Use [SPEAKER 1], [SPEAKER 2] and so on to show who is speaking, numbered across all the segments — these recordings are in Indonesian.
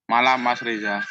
[SPEAKER 1] Malam Mas Reza.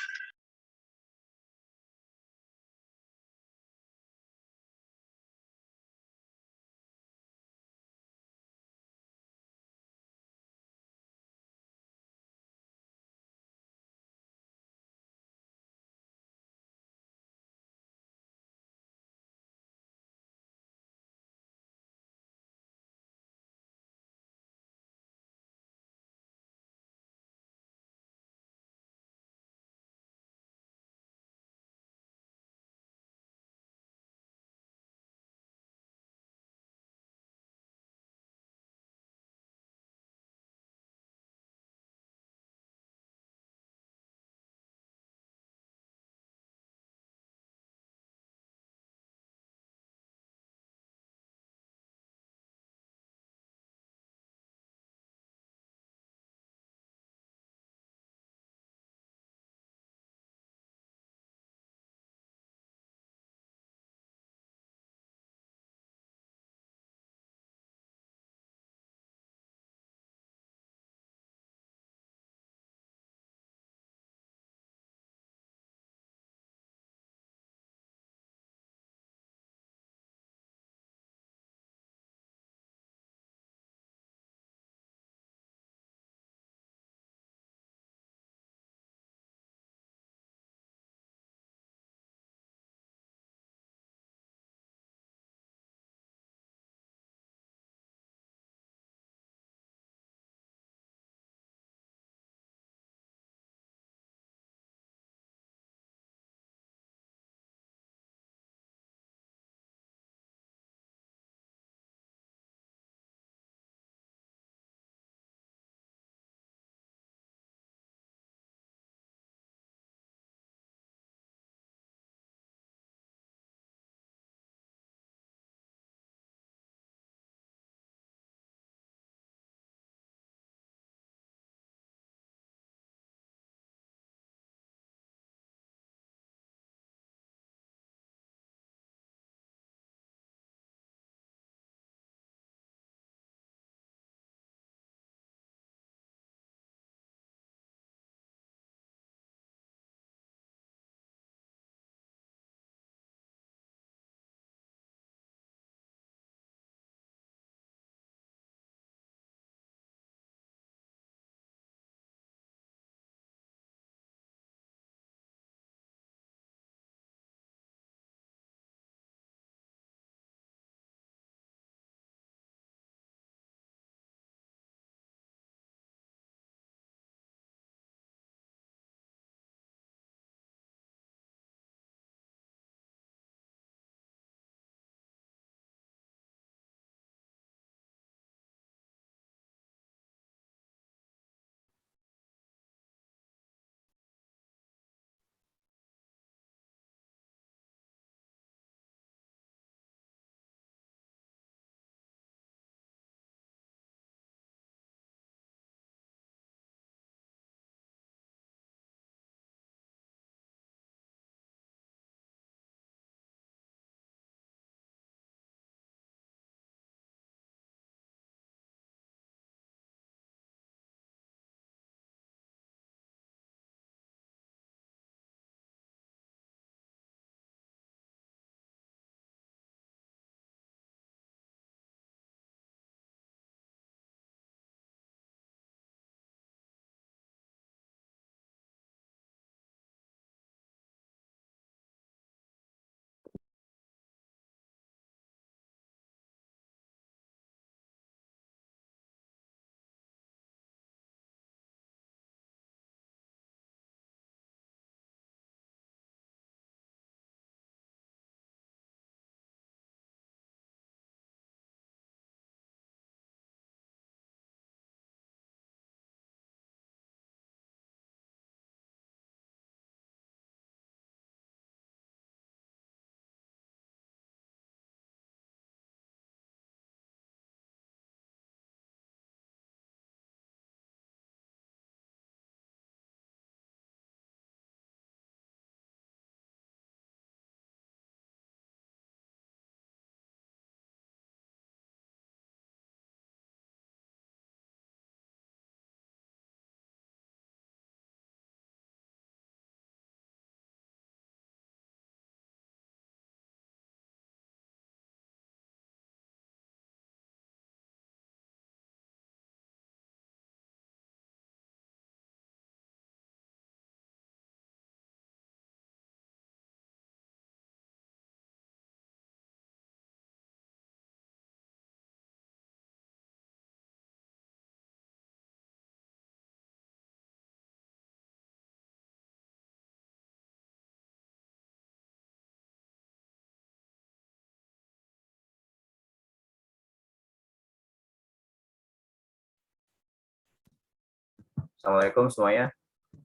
[SPEAKER 1] Assalamualaikum semuanya.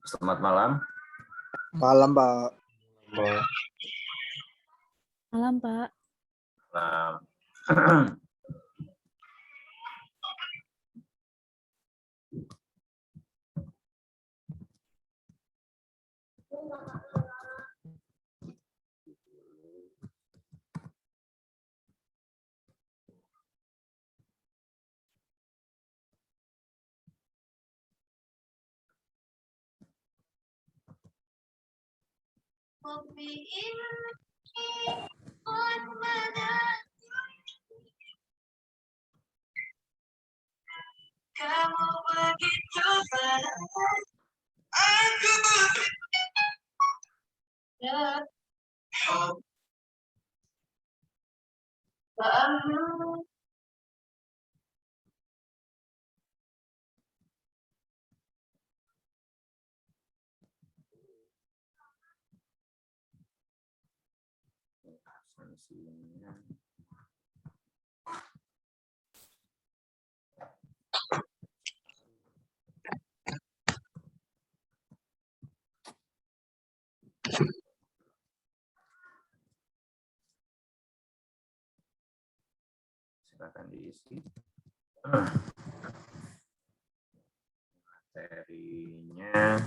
[SPEAKER 1] Selamat malam.
[SPEAKER 2] Malam, Pak.
[SPEAKER 3] Malam, Pak.
[SPEAKER 1] Malam.
[SPEAKER 4] Kamu begitu baik, aku baru
[SPEAKER 1] Silakan diisi materinya.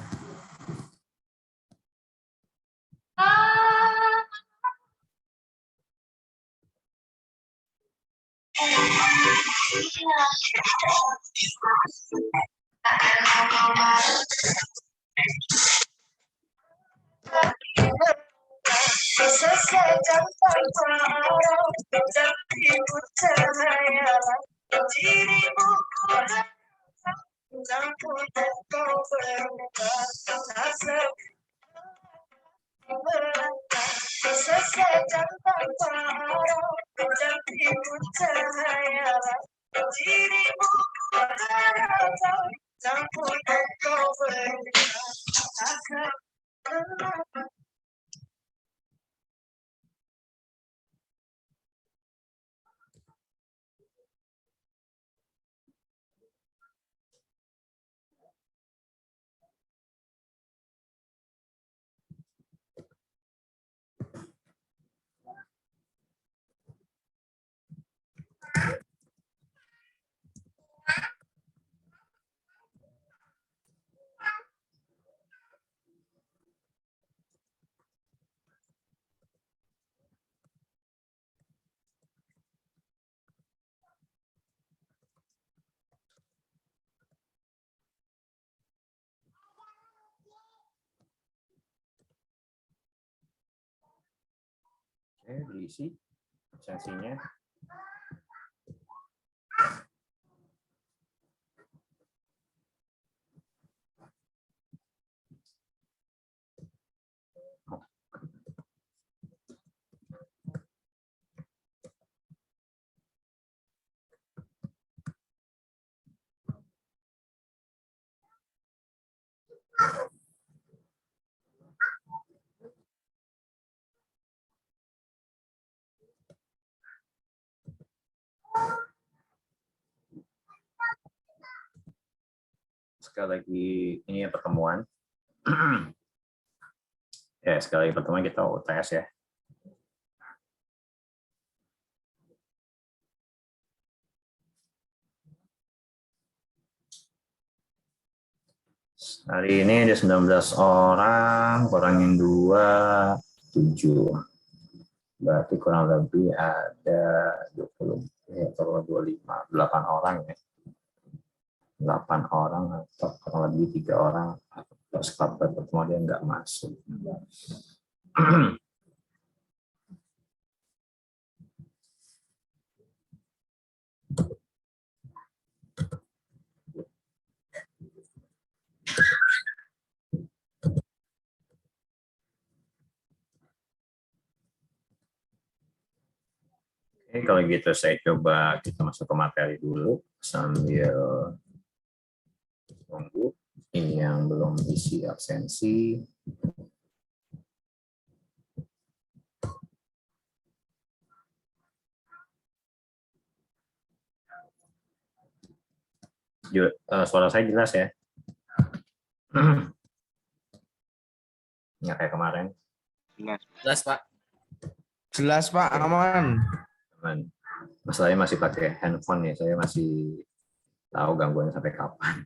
[SPEAKER 4] selesai tanpa harap tapi percaya dirimu aku tak kau berkata selesai tanpa harap tapi percaya dirimu tak kau berkata.
[SPEAKER 1] Oke, diisi absensinya. Sekali lagi ini pertemuan. Ya, sekali lagi pertemuan kita UTS ya. Hari ini ada 19 orang, kurangin 2, 7. Berarti kurang lebih ada 20, atau 25, 8 orang ya. 8 orang atau kurang lebih 3 orang atau sepakat pertemuan dia nggak masuk. Oke, kalau gitu saya coba kita masuk ke materi dulu sambil tunggu. Ini yang belum isi absensi. Suara saya jelas ya? Nggak kayak kemarin.
[SPEAKER 3] Jelas, Pak.
[SPEAKER 2] Jelas Pak, aman.
[SPEAKER 1] Cuman masalahnya masih pakai handphone ya, saya masih tahu gangguannya sampai kapan.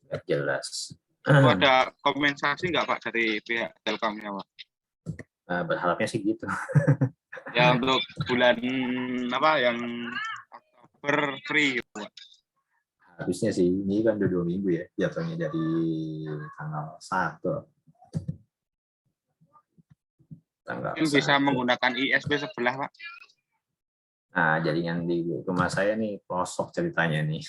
[SPEAKER 1] Nggak jelas.
[SPEAKER 5] Ada kompensasi nggak Pak dari pihak Telkomnya Pak?
[SPEAKER 1] Berharapnya sih gitu.
[SPEAKER 5] Ya untuk bulan apa yang Oktober free gitu Pak.
[SPEAKER 1] Harusnya sih, ini kan udah 2 minggu ya, jatuhnya dari tanggal 1.
[SPEAKER 5] Mungkin bisa menggunakan ISP sebelah Pak.
[SPEAKER 1] Nah, jaringan di rumah saya nih pelosok ceritanya nih.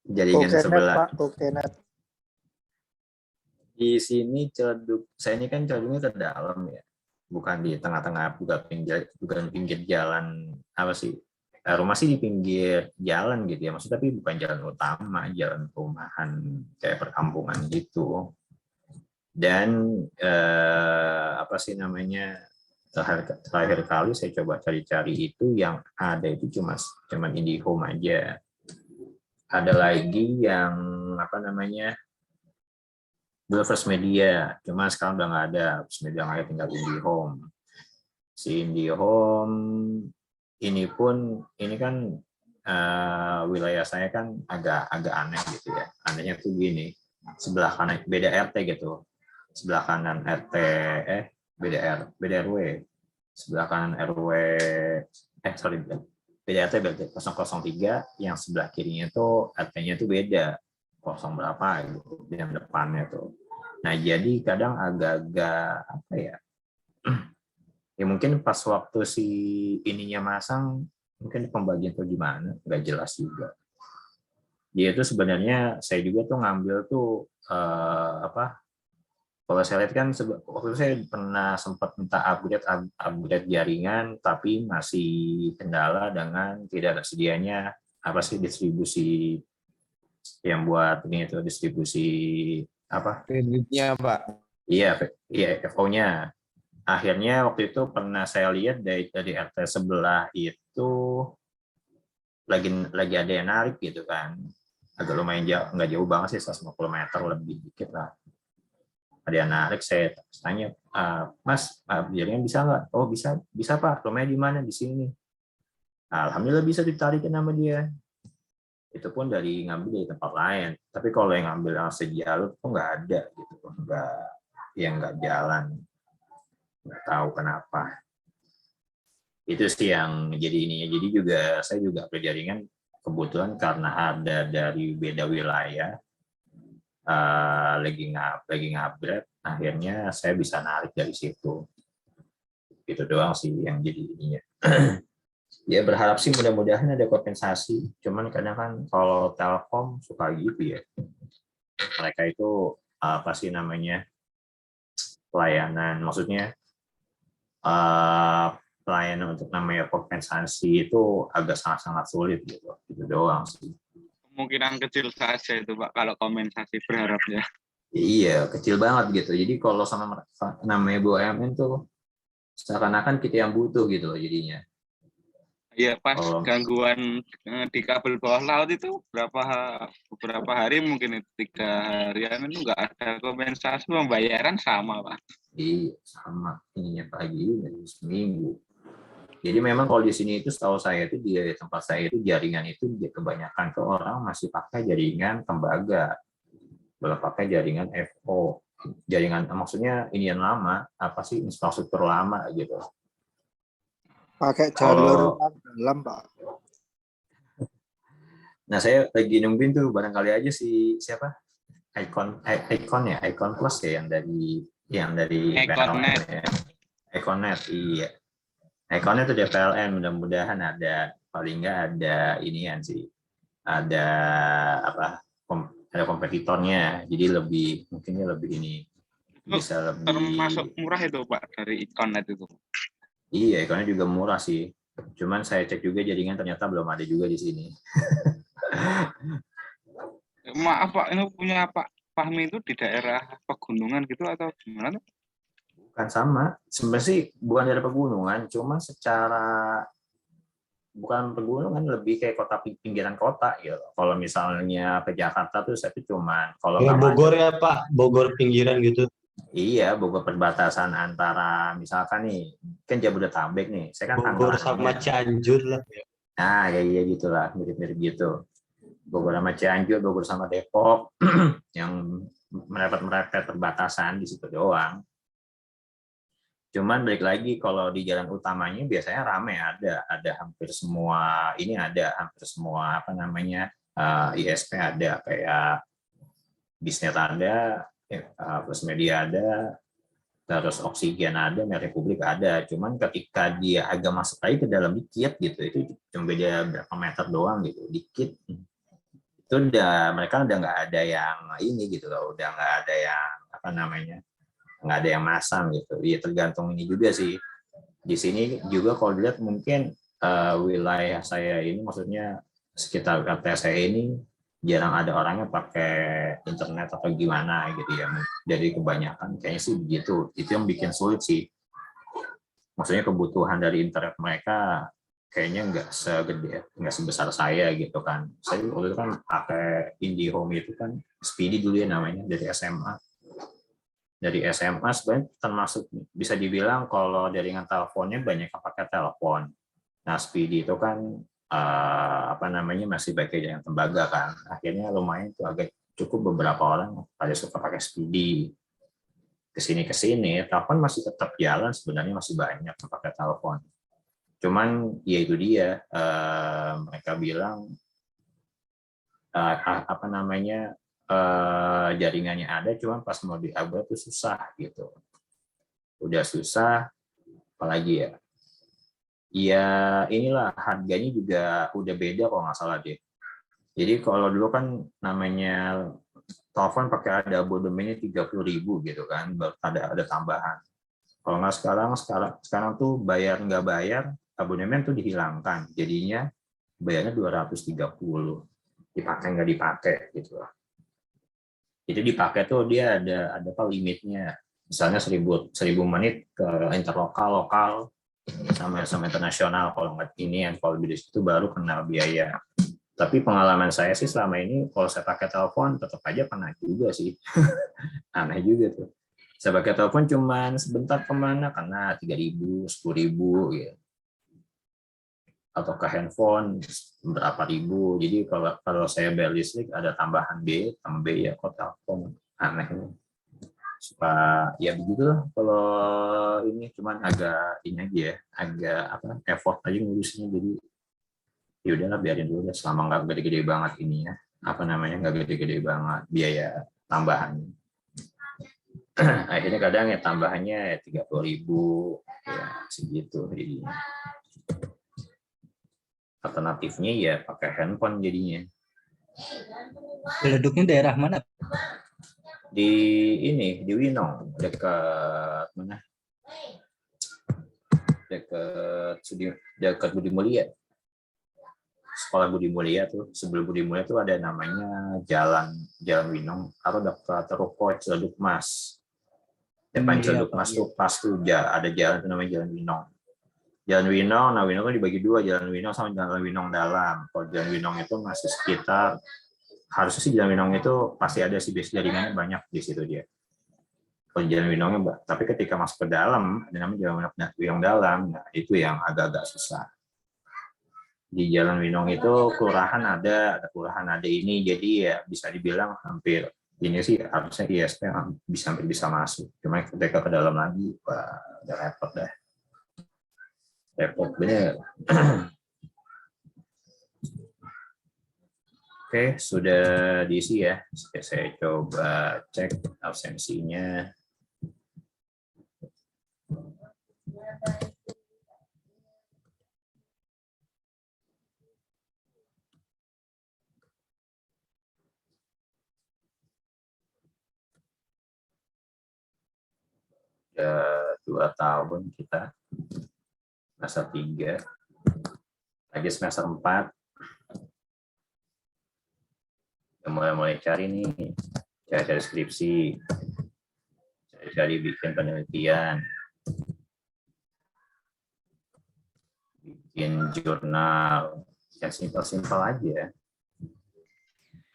[SPEAKER 1] Jaringan
[SPEAKER 2] Oke,
[SPEAKER 1] sebelah.
[SPEAKER 2] Pak. Oke, net.
[SPEAKER 1] Di sini celduk, saya ini kan celduknya ke dalam ya, bukan di tengah-tengah, bukan pinggir jalan apa sih? Rumah sih di pinggir jalan gitu ya, maksudnya tapi bukan jalan utama, jalan perumahan kayak perkampungan gitu. Dan apa sih namanya, terakhir kali saya coba cari-cari itu yang ada itu cuman IndiHome aja. Ada lagi yang apa namanya, First Media, cuma sekarang udah nggak ada. First Media nggak ada, tinggal IndiHome. Si IndiHome ini pun, ini kan wilayah saya kan agak aneh gitu ya. Anehnya tuh gini, sebelah kanan beda RT gitu, sebelah kanan RT beda RW, sebelah kanan RW beda RT berarti 003, yang sebelah kirinya tuh RT-nya tuh beda 0 berapa gitu, yang depannya tuh. Nah jadi kadang agak-agak apa ya, ya mungkin pas waktu si ininya masang, mungkin pembagian tuh gimana, nggak jelas juga. Dia itu sebenarnya saya juga tuh ngambil tuh apa, kalau saya lihat kan waktu itu saya pernah sempat minta upgrade jaringan, tapi masih kendala dengan tidak tersedianya apa sih distribusi yang buat ini itu, distribusi apa?
[SPEAKER 2] Kreditnya Pak.
[SPEAKER 1] Iya, FO-nya. Akhirnya waktu itu pernah saya lihat dari RT sebelah itu lagi ada yang narik gitu kan, agak lumayan jauh, nggak jauh banget sih, 150 meter lebih dikit lah. Ada yang narik, saya tanya, Mas, jaringan bisa nggak? Oh bisa Pak, rumahnya di mana? Di sini. Alhamdulillah bisa ditarikin sama dia. Itu pun ngambil dari tempat lain. Tapi kalau yang ngambil yang sejalur tuh nggak ada gitu, nggak jalan. Nggak tahu kenapa. Itu sih yang jadi ininya. Jadi saya juga berjaringan kebetulan karena ada dari beda wilayah, lagi ngupgrade, akhirnya saya bisa narik dari situ. Itu doang sih yang jadi ininya. Ya berharap sih mudah-mudahan ada kompensasi. Cuman kadang kan kalau Telkom suka gitu ya. Mereka itu apa sih namanya, pelayanan, maksudnya pelayanan untuk namanya kompensasi itu agak sangat-sangat sulit gitu. Itu doang sih.
[SPEAKER 5] Kemungkinan kecil saja itu Pak kalau kompensasi berharapnya.
[SPEAKER 1] Iya, kecil banget gitu. Jadi kalau sama namanya BUMN tuh seakan-akan kita yang butuh gitu loh jadinya.
[SPEAKER 5] Iya, pas gangguan di kabel bawah laut itu beberapa hari, mungkin 3 harian itu nggak ada kompensasi, pembayaran sama Pak.
[SPEAKER 1] Iya, sama ininya pagi dari seminggu. Jadi memang kalau di sini itu setahu saya itu di tempat saya itu jaringan itu kebanyakan ke orang masih pakai jaringan tembaga, belum pakai jaringan FO. Jaringan maksudnya ini yang lama, apa sih, infrastruktur lama gitu.
[SPEAKER 2] Pakai jalur dalam Pak.
[SPEAKER 1] Nah saya lagi nungguin tuh barangkali aja siapa Icon Plus ya yang dari
[SPEAKER 5] Iconnet.
[SPEAKER 1] PLN ya. Iconnet, iya. Iconnet tuh dari PLN, mudah-mudahan paling nggak ada inian sih, ada kompetitornya, jadi mungkinnya lebih ini bisa lebih
[SPEAKER 5] termasuk murah itu Pak dari Iconnet itu.
[SPEAKER 1] Iya, Iconnet juga murah sih. Cuman saya cek juga jaringan ternyata belum ada juga di sini.
[SPEAKER 5] Maaf Pak, ini punya Pak Fahmi itu di daerah pegunungan gitu atau gimana?
[SPEAKER 1] Bukan, sama. Sebenarnya sih bukan dari pegunungan, cuma secara bukan pegunungan, lebih kayak kota pinggiran kota gitu. Kalau misalnya ke Jakarta tuh saya tuh cuman kalau
[SPEAKER 6] Ya,
[SPEAKER 1] nggak
[SPEAKER 6] Bogor
[SPEAKER 1] macet,
[SPEAKER 6] ya Pak, Bogor pinggiran gitu.
[SPEAKER 1] iya Bogor perbatasan antara misalkan nih kan Jabodetabek nih, saya kan
[SPEAKER 6] Bogor sama
[SPEAKER 1] pangkalannya.
[SPEAKER 6] Cianjur lah.
[SPEAKER 1] Nah ya iya gitulah, mirip-mirip gitu. Bogor sama Cianjur, Bogor sama Depok yang merepet-merepet perbatasan di situ doang. Cuman balik lagi kalau di jalan utamanya biasanya ramai, ada hampir semua ini, ada hampir semua apa namanya ISP ada, kayak Bisnet ada, Plus Media ada, terus Oksigen ada, Republik ada. Cuman ketika dia agak masuk lagi ke dalam dikit gitu, itu cuma beda berapa meter doang gitu, dikit. Itu udah mereka udah nggak ada yang ini gitu loh, udah nggak ada yang apa namanya, nggak ada yang masang gitu. Iya tergantung ini juga sih. Di sini juga kalau dilihat mungkin wilayah saya ini, maksudnya sekitar RT saya ini jarang ada orangnya pakai internet atau gimana gitu ya. Jadi kebanyakan kayaknya sih begitu. Itu yang bikin sulit sih. Maksudnya kebutuhan dari internet mereka kayaknya nggak sebesar saya gitu kan. Saya waktu itu kan pakai IndiHome itu kan, Speedy dulu ya namanya, dari SMA. Dari SMA sebenarnya termasuk bisa dibilang kalau jaringan teleponnya banyak yang pakai telepon. Nah, Speedy itu kan apa namanya masih pakai jaringan tembaga kan. Akhirnya lumayan tuh, agak cukup beberapa orang pada suka pakai Speedy. Kesini telepon masih tetap jalan, sebenarnya masih banyak yang pakai telepon. Cuman ya itu dia, mereka bilang apa namanya, jaringannya ada, cuma pas mau di-upgrade tuh susah gitu. Udah susah, apalagi ya. Ya inilah harganya juga udah beda kalau nggak salah deh. Jadi kalau dulu kan namanya telepon pakai ada abonemennya 30.000 gitu kan, baru ada tambahan. Kalau nggak sekarang tuh bayar nggak bayar, abonemen tuh dihilangkan. Jadinya bayarnya 230. Dipakai nggak dipakai gitu lah. Jadi dipakai tuh dia ada apa limitnya, misalnya 1000 menit ke interlokal, lokal, sama internasional. Kalau nggak ini yang kalau di situ baru kena biaya. Tapi pengalaman saya sih selama ini kalau saya pakai telepon tetap aja kena juga sih. Aneh juga tuh. Saya pakai telepon cuman sebentar kemana kena 3.000, 10.000 gitu. Atau ke handphone berapa ribu. Jadi kalau saya bayar listrik ada tambahan tambah B ya kok telepon, aneh. Suka ya begitulah kalau ini, cuman agak ini aja ya, agak apa effort aja ngurusnya. Jadi ya udahlah biarin dulu deh, selama nggak gede-gede banget ini ya, apa namanya, nggak gede-gede banget biaya tambahan. Akhirnya kadang ya tambahannya ya 30.000 ya segitu jadinya. Alternatifnya ya pakai handphone jadinya.
[SPEAKER 7] Beleduknya daerah mana?
[SPEAKER 1] Di ini, di Winong, dekat mana? Dekat Budi Mulia. Sekolah Budi Mulia tuh, sebelum Budi Mulia tuh ada namanya Jalan Winong, atau dekat Ruko Ciledug Mas. Depan Ciledug Mas tuh pas tuh ada jalan tuh namanya Jalan Winong. Jalan Winong, nah Winong kan dibagi dua, Jalan Winong sama Jalan Winong Dalam. Kalau Jalan Winong itu masih sekitar, harusnya sih Jalan Winong itu pasti ada sih base jaringannya banyak di situ dia. Kalau Jalan Winongnya, tapi ketika masuk ke dalam, ada namanya Jalan Winong Dalam, nah itu yang agak-agak susah. Di Jalan Winong itu kelurahan ada ini, jadi ya bisa dibilang hampir ini sih harusnya ISP hampir bisa masuk. Cuma ketika ke dalam lagi, wah, udah repot dah. Repot bener. Oke, sudah diisi ya. Saya coba cek absensinya. Sudah 2 tahun kita. Semester 3, lagi semester 4, udah mulai cari nih, cari skripsi, cari bikin penelitian, bikin jurnal, ya simpel-simpel aja.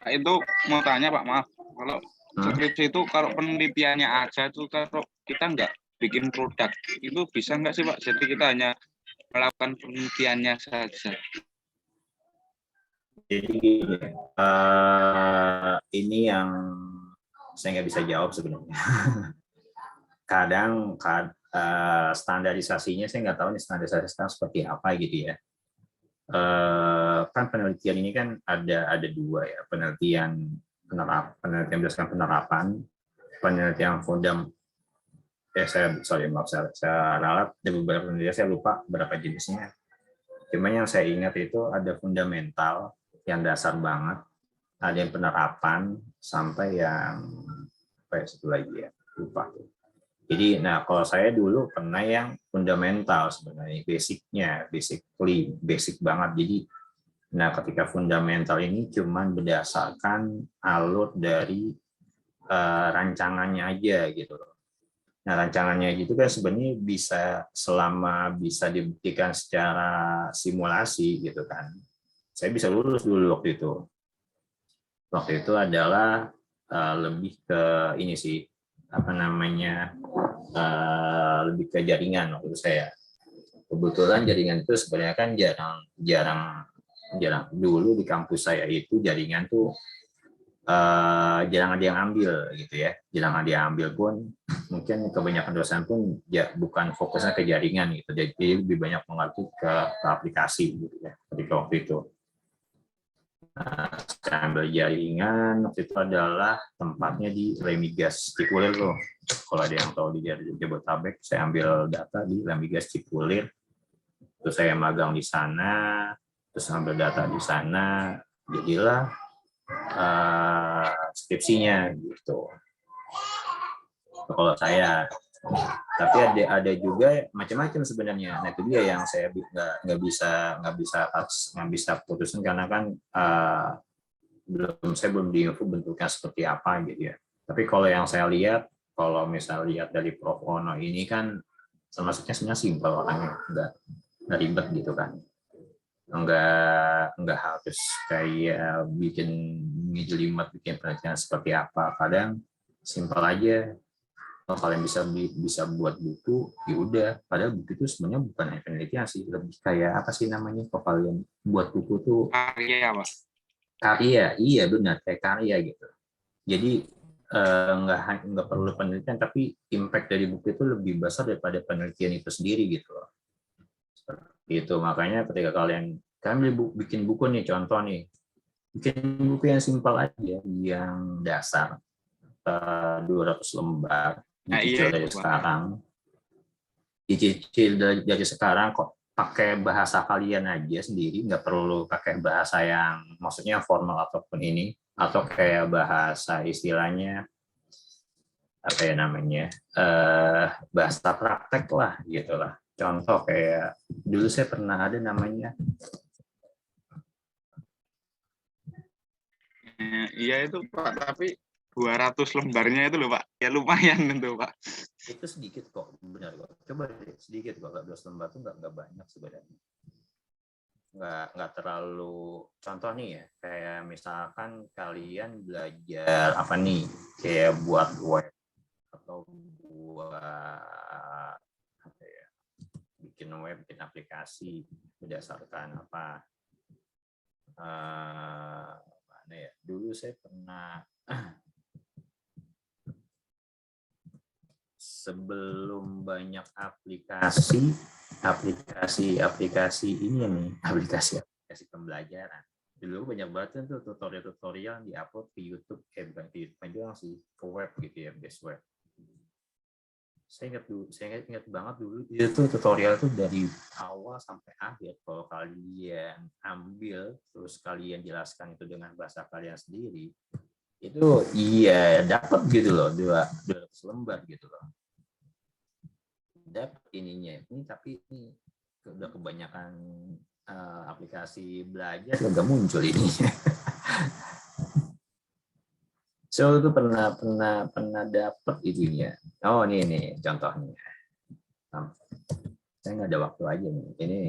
[SPEAKER 5] Nah, itu mau tanya Pak, maaf. Kalau skripsi itu kalau penelitiannya aja itu kalau kita nggak bikin produk itu bisa nggak sih Pak? Jadi kita hanya melakukan penelitiannya saja.
[SPEAKER 1] Jadi ini yang saya nggak bisa jawab sebenarnya. Kadang standarisasinya saya nggak tahu nih standarisasi sekarang seperti apa gitu ya. Kan penelitian ini kan ada dua ya, penelitian berdasarkan penerapan, penelitian saya ralat ada beberapa penelitian, saya lupa berapa jenisnya. Cuma yang saya ingat itu ada fundamental yang dasar banget, ada yang penerapan sampai yang satu lagi ya, lupa. Jadi, nah kalau saya dulu pernah yang fundamental sebenarnya, basic banget. Jadi, nah ketika fundamental ini cuman berdasarkan alur dari rancangannya aja gitu. Nah rancangannya gitu kan sebenarnya bisa dibuktikan secara simulasi gitu kan. Saya bisa lulus dulu waktu itu. Waktu itu adalah lebih ke ini sih, lebih ke jaringan waktu itu saya. Kebetulan jaringan itu sebenarnya kan jarang dulu di kampus saya itu jaringan tuh jarang ada yang ambil gitu ya. Jarang ada yang ambil pun mungkin kebanyakan dosen pun ya bukan fokusnya ke jaringan gitu. Jadi lebih banyak mengerti ke aplikasi gitu ya. Ketika waktu itu. Saya ambil jaringan, waktu itu adalah tempatnya di Lemigas Cipulir tuh. Kalau ada yang tahu di Jabodetabek, saya ambil data di Lemigas Cipulir. Terus saya magang di sana, terus ambil data di sana, jadilah skripsinya gitu. Kalau saya, tapi ada juga macam-macam sebenarnya. Nah itu dia yang saya nggak bisa putusin karena kan saya belum diinfo bentuknya seperti apa gitu ya. Tapi kalau yang saya lihat, kalau misalnya lihat dari Prof. Ono ini kan termasuknya sebenarnya simpel orangnya, nggak ribet gitu kan. Nggak harus kayak bikin ngejelimet, bikin penelitian seperti apa. Kadang simpel aja. Kalau kalian bisa buat buku, ya udah. Padahal buku itu sebenarnya bukan penelitian sih, lebih kayak apa sih namanya? Kalau kalian buat buku tuh
[SPEAKER 5] karya, Pak.
[SPEAKER 1] Karya, iya benar kayak karya gitu. Jadi nggak perlu penelitian, tapi impact dari buku itu lebih besar daripada penelitian itu sendiri gitu loh. Seperti itu, makanya ketika kalian bikin buku nih, contoh nih, bikin buku yang simpel aja, yang dasar 200 lembar. Dicicil dari sekarang kok pakai bahasa kalian aja sendiri, nggak perlu pakai bahasa yang maksudnya formal ataupun ini, atau kayak bahasa istilahnya apa ya namanya, bahasa praktek lah gitulah. Contoh kayak dulu saya pernah ada namanya
[SPEAKER 5] iya itu Pak, tapi 200 lembarnya itu loh Pak, ya lumayan tentu Pak.
[SPEAKER 1] Itu sedikit kok, benar kok. Coba sedikit kok, 12 lembar itu nggak banyak sebenarnya. Nggak terlalu, contoh nih ya, kayak misalkan kalian belajar apa nih, kayak buat web atau buat apa ya, bikin web, bikin aplikasi berdasarkan apa, mana ya, dulu saya pernah sebelum banyak aplikasi ini nih, aplikasi pembelajaran. Dulu banyak banget tuh tutorial yang diupload ke YouTube, bukan ke YouTube doang sih, ke web gitu ya, base web. Saya ingat banget dulu itu tutorial tuh dari awal sampai akhir. Kalau kalian ambil terus kalian jelaskan itu dengan bahasa kalian sendiri, itu iya dapat gitu loh, 200 lembar gitu loh. Dapat ininya ini, tapi ini udah kebanyakan aplikasi belajar udah muncul ini. So itu pernah dapat itunya. Oh ini contohnya. Saya nggak ada waktu aja nih. Ini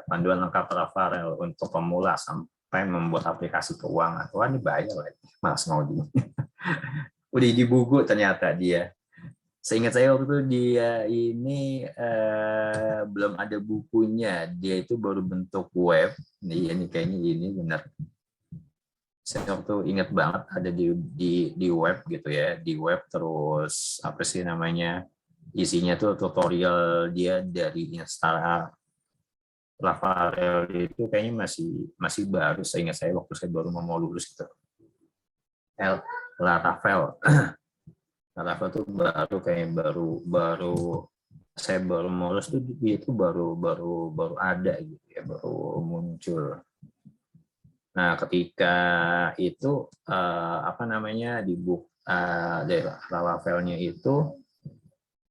[SPEAKER 1] panduan lengkap Rafael untuk pemula sampai membuat aplikasi keuangan. Wah, ini bahaya lagi. Malas ngoding. Udah di buku ternyata dia. Seingat saya waktu itu dia ini belum ada bukunya. Dia itu baru bentuk web. Ini kayaknya ini benar. Saya waktu ingat banget ada di web gitu ya. Di web terus apa sih namanya? Isinya tuh tutorial dia dari install Laravel itu kayaknya masih baru. Seingat saya waktu saya baru mau lulus gitu. Laravel. Laravel tuh baru kayak baru saya baru mau lulus tuh dia itu baru ada gitu ya, baru muncul. Nah, ketika itu apa namanya di book dari Laravelnya itu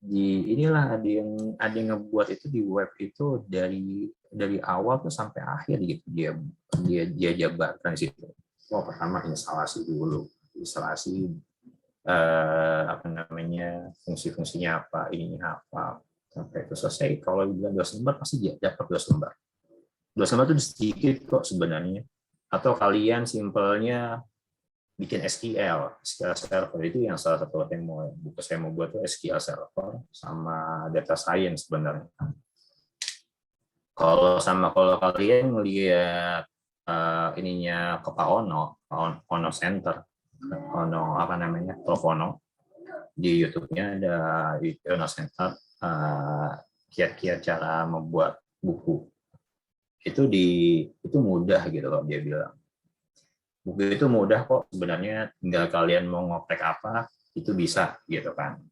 [SPEAKER 1] inilah ada yang ngebuat itu di web itu dari awal tuh sampai akhir gitu dia jabarkan di situ. Pertama instalasi dulu, apa namanya fungsi-fungsinya apa, ininya apa, sampai itu selesai. Kalau bilang 2 lembar pasti dia dapat 2 lembar. 2 lembar itu sedikit kok sebenarnya. Atau kalian simpelnya bikin SQL server itu yang salah satu yang buku saya mau buat itu SQL server sama data science sebenarnya. Kalau kalian melihat ininya ke Pak Ono Center, Ono apa namanya, Prof Ono di YouTube-nya ada Ono Center kiat-kiat cara membuat buku itu mudah gitu loh dia bilang. Buku itu mudah kok sebenarnya, tinggal kalian mau ngoprek apa itu bisa gitu kan.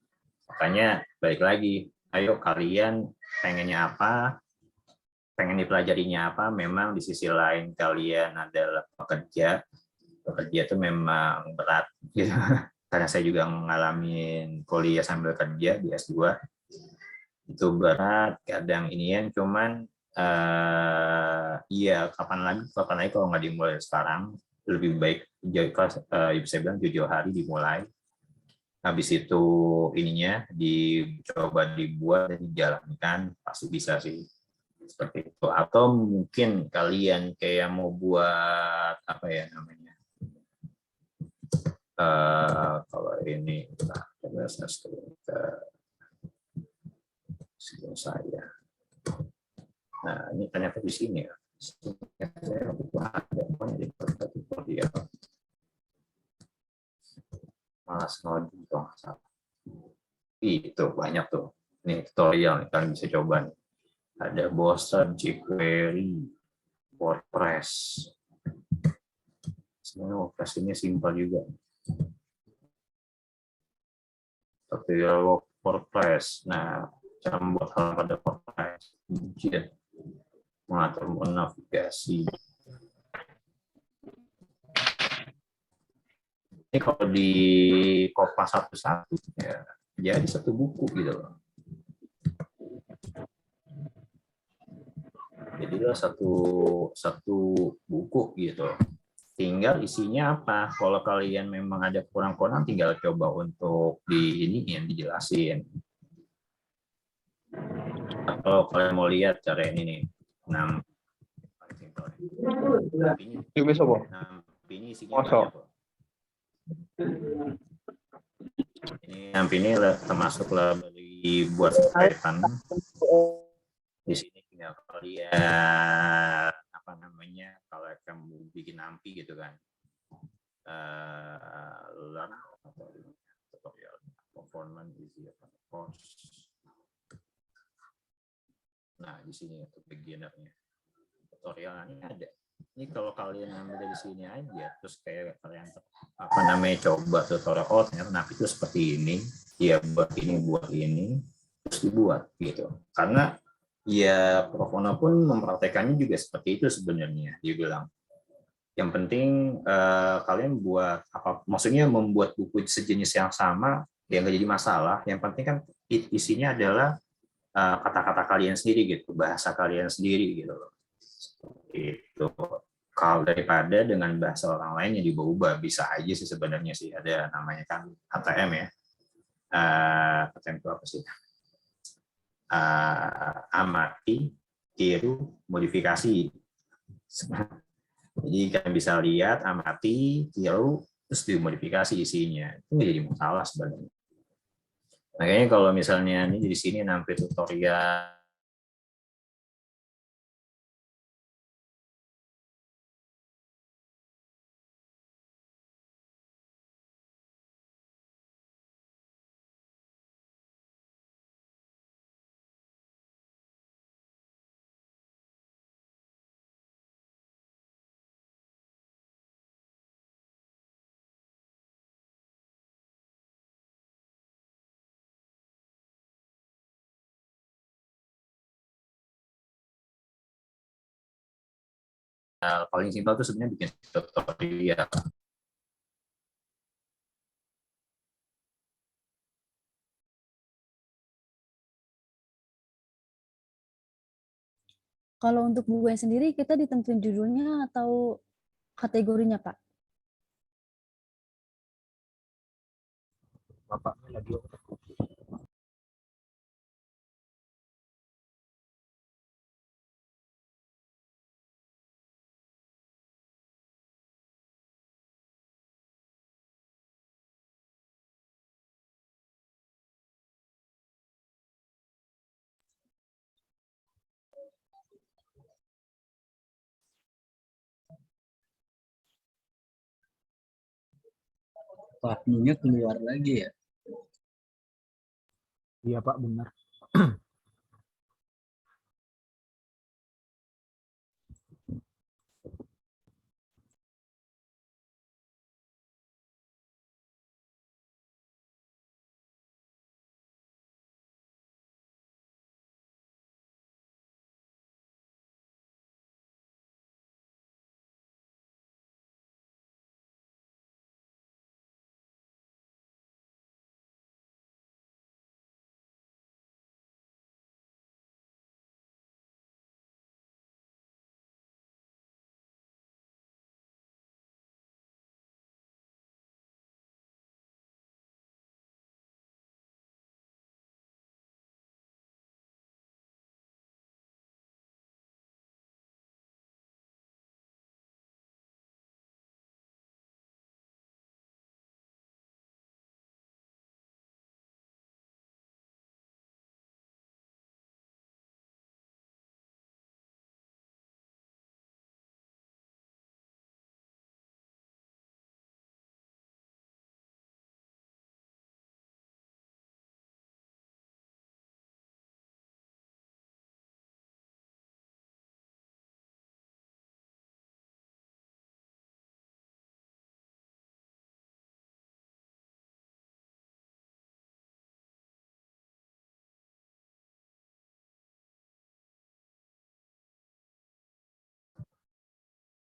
[SPEAKER 1] Makanya balik lagi, ayo kalian pengennya apa, pengen dipelajarinya apa. Memang di sisi lain kalian adalah pekerja itu memang berat gitu. Karena saya juga ngalamin kuliah sambil kerja di S2 itu berat, kadang ini yang cuman iya kapan lagi kalau nggak dimulai sekarang. Lebih baik saya bilang 7 hari dimulai, habis itu ininya dicoba dibuat dan dijalankan pasti bisa sih seperti itu. Atau mungkin kalian kayak mau buat apa ya namanya, kalau ini coba saya scroll ke saya. Nah ini ternyata di sini ya. Saya malas ngoding tuh itu banyak tuh. Ini tutorial nih, kalian bisa coba nih. Ada Boson, jQuery, WordPress. Sebenarnya WordPress ini simpel juga. Tutorial WordPress. Nah, cara membuat hal pada WordPress. Mengatur navigasi. Ini kalau di kopas satu-satu ya jadi satu buku gitu loh. Jadilah satu buku gitu. Tinggal isinya apa? Kalau kalian memang ada kurang-kurang, tinggal coba untuk dijelasin. Atau kalian mau lihat cara ini nih. Nah, ini isinya banyak loh. Ini termasuk library buat Python. Di sini tinggal kalian apa namanya, kalau kamu bikin AMPI gitu kan, tutorial performance easy course. Nah di sini untuk beginnernya tutorialnya ada. Ini kalau kalian ambil dari sini aja, terus kayak kalian apa namanya coba tutorial, ternyata itu seperti ini, ya buat ini, terus dibuat gitu. Karena ya Prof Ono pun mempraktekannya juga seperti itu sebenarnya. Dia bilang yang penting kalian buat apa, maksudnya membuat buku sejenis yang sama ya nggak jadi masalah. Yang penting kan isinya adalah kata-kata kalian sendiri gitu, bahasa kalian sendiri gitu loh. Itu kalau daripada dengan bahasa orang lain yang diubah-ubah, bisa aja sih sebenarnya sih. Ada namanya kan ATM ya. ATM itu apa sih? Amati, tiru, modifikasi. Jadi kalian bisa lihat, amati, tiru, terus dimodifikasi isinya. Itu nggak jadi masalah sebenarnya. Makanya kalau misalnya ini di sini nampil tutorial paling simpel itu sebenarnya bikin tutorial.
[SPEAKER 7] Kalau untuk bukunya sendiri kita ditentuin judulnya atau kategorinya, Pak?
[SPEAKER 2] Bapaknya lagi.
[SPEAKER 3] Waktunya keluar lagi ya.
[SPEAKER 2] Iya Pak, benar.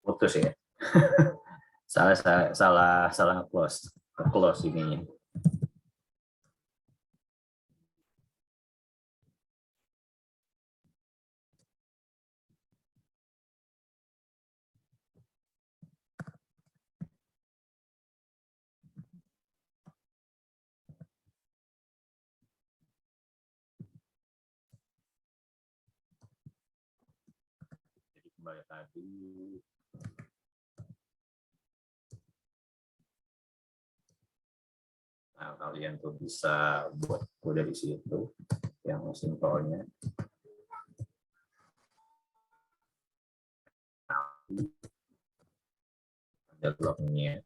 [SPEAKER 1] Putus ya. salah close ininya. Jadi kembali tadi. Nah, kalian tuh bisa buat kode di situ yang simpelnya. Ada blognya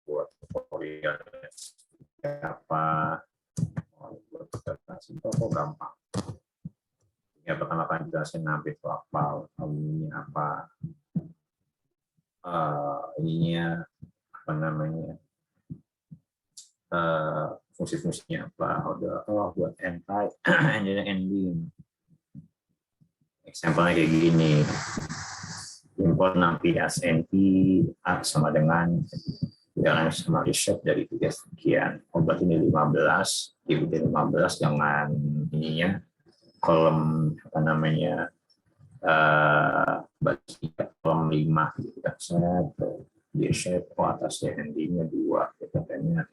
[SPEAKER 1] buat tutorial apa, buat presentasi itu kok gampang. Ya pertama-tama jelasin nanti itu apa, ini apa, ininya apa namanya, fungsi-fungsinya apa, buat anti ending. Example-nya kayak gini. Import nanti SNI sama dengan sama reset dari 3 sekian. Obat ini 15, dibikin 15 dengan ininya kolom apa namanya bagi kolom 5 gitu kan. Di shape atasnya endingnya 2 kita kayaknya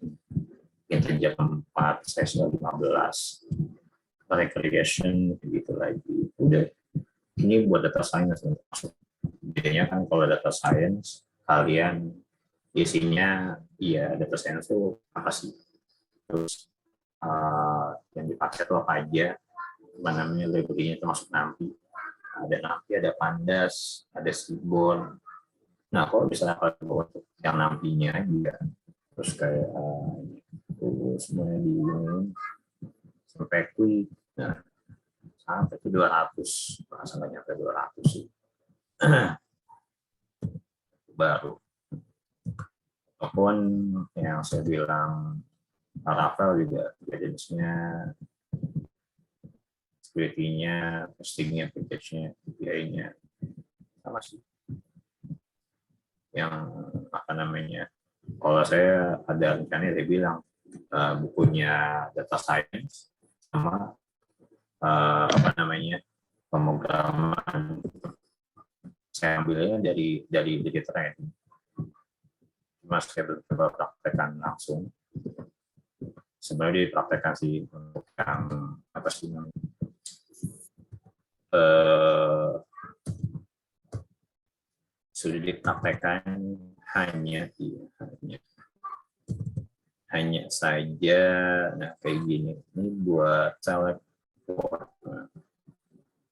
[SPEAKER 1] jam 4 saya sudah 15. recreation gitu lagi. Udah, ini buat data science masuk. Bedanya kan kalau data science kalian isinya ya data science itu apa sih? Terus yang dipakai itu apa aja? Apa namanya, library-nya itu masuk NumPy. Ada NumPy, ada Pandas, ada Seaborn. Nah, kalau misalnya kalian bawa yang NumPy-nya aja, terus kayak semuanya di sampai quick, nah, sampai ke 200, bahasa nggak nyampe 200 sih. Baru. Ataupun yang saya bilang Laravel juga jenisnya, security-nya, testing-nya, package-nya, API-nya sama sih. Yang apa namanya? Kalau saya ada rencana, saya bilang bukunya data science sama apa namanya, pemrograman saya ambilnya dari training. Mas saya coba praktekkan langsung. Sebenarnya dipraktekkan sih untuk yang apa sih sudah dipraktekkan hanya saja, nah kayak gini, ini buat select,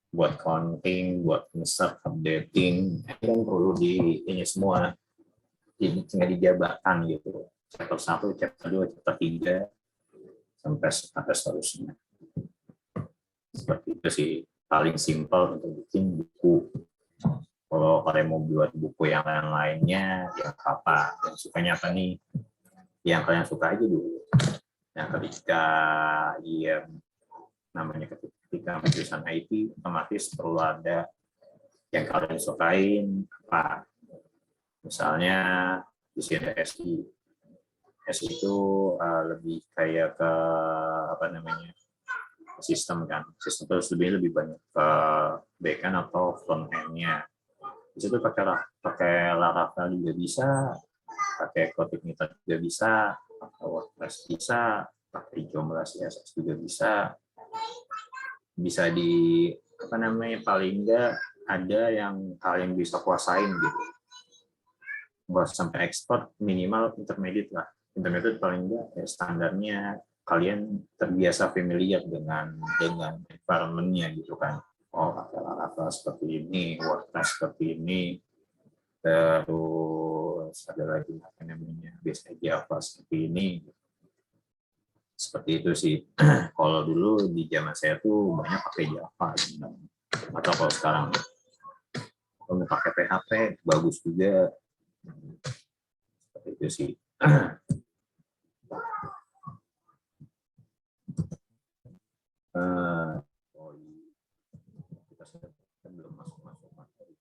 [SPEAKER 1] buat counting, buat insert, updating, kan perlu di ini semua, ini tinggal dijabarkan gitu, chapter 1, chapter 2, chapter 3, sampai seterusnya. Seperti itu sih, paling simpel untuk bikin buku. Kalau kalian mau buat buku yang lainnya, yang apa, yang sukanya apa nih, yang kalian suka aja dulu. Nah, ketika namanya ketika jurusan IT, otomatis perlu ada yang kalian sukain apa. Misalnya di sini ada SI. SI itu lebih kayak ke apa namanya, sistem kan. Sistem terus lebih banyak ke backend atau front end-nya. Di situ pakai Laravel juga bisa, pakai Kotlin juga bisa, pakai WordPress bisa, pakai Joomla CSS juga bisa di apa namanya, paling enggak ada yang kalian bisa kuasain gitu. Nggak sampai expert, minimal intermediate lah. Intermediate paling enggak ya standarnya kalian terbiasa familiar dengan environment-nya gitu kan. Oh, pakai Laravel seperti ini, WordPress seperti ini, terus ada lagi apa namanya, base Java seperti ini. Seperti itu sih. Kalau dulu di zaman saya tuh banyak pakai Java, atau kalau sekarang kalau pakai PHP bagus juga. Seperti itu sih. Kita belum masuk materi.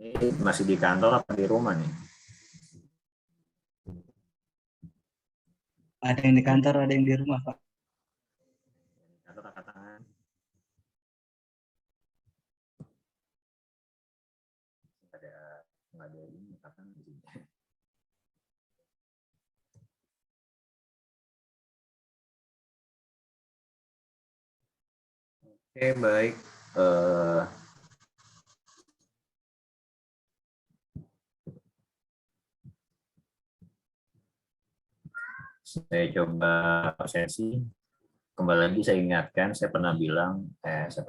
[SPEAKER 1] Ini masih di kantor apa di rumah nih?
[SPEAKER 8] Ada yang di kantor, ada yang di rumah, Pak.
[SPEAKER 1] Kantor angkat tangan. Nggak ada ini kapan di sini. Oke, baik. Saya coba sesi. Kembali lagi saya ingatkan, saya pernah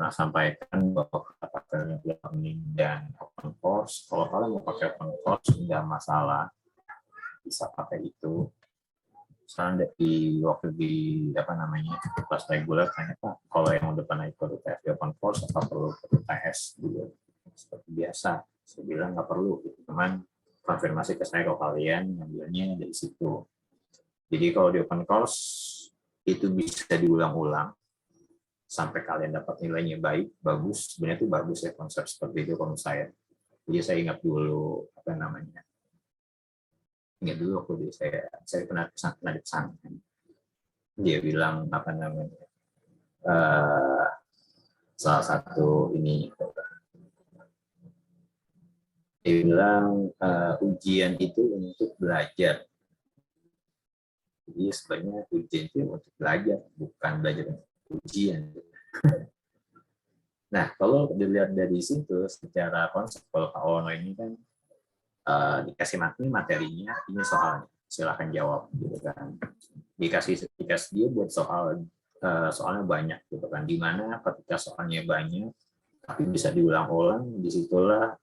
[SPEAKER 1] sampaikan bahwa pakai learning dan open course. Kalau kalian mau pakai open course nggak masalah, bisa pakai itu. Sekarang waktu di apa namanya, kelas reguler tanya, Pak, kalau yang udah pernah ikut UTS di open course apa perlu UTS juga? Seperti biasa, saya bilang nggak perlu. Cuman konfirmasi ke saya kalau kalian ngambilnya dari situ. Jadi kalau di open course itu bisa diulang-ulang sampai kalian dapat nilainya bagus. Sebenarnya itu bagus ya konsep seperti itu kalau saya. Jadi saya ingat dulu apa namanya. Ingat dulu waktu saya pernah di sana. Dia bilang apa namanya. Salah satu ini Dia bilang ujian itu untuk belajar. Jadi sebenarnya ujian itu untuk belajar, bukan belajar untuk ujian. Nah, kalau dilihat dari situ secara konsep, kalau Pak Ono ini kan dikasih materinya, ini soalnya, silakan jawab gitu kan. Dikasih dia buat soalnya banyak gitu kan. Dimana ketika soalnya banyak, tapi bisa diulang-ulang, disitulah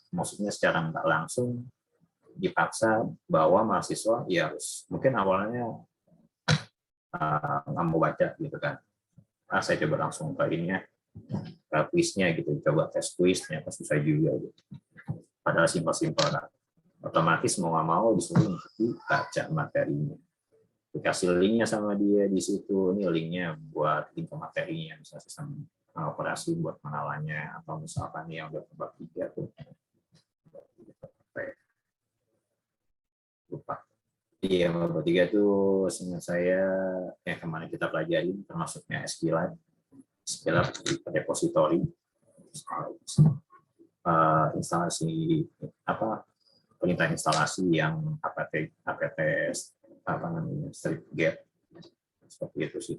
[SPEAKER 1] maksudnya secara nggak langsung dipaksa bahwa mahasiswa ya harus mungkin awalnya nggak mau baca gitu kan. Saya coba langsung ke ininya, kuisnya gitu, coba tes kuisnya pas susah juga gitu. Padahal simpel-simpel kan. Otomatis mau nggak mau disuruh untuk baca materinya. Dikasih linknya sama dia di situ, ini linknya buat link ke materinya, misalnya sistem operasi buat pengenalannya, atau misalkan yang udah bab 3 tuh. Lupa. Iya, bab 3 tuh seingat saya yang kemarin kita pelajari termasuknya SQLite, repository, instalasi perintah instalasi yang apt strip get seperti itu sih.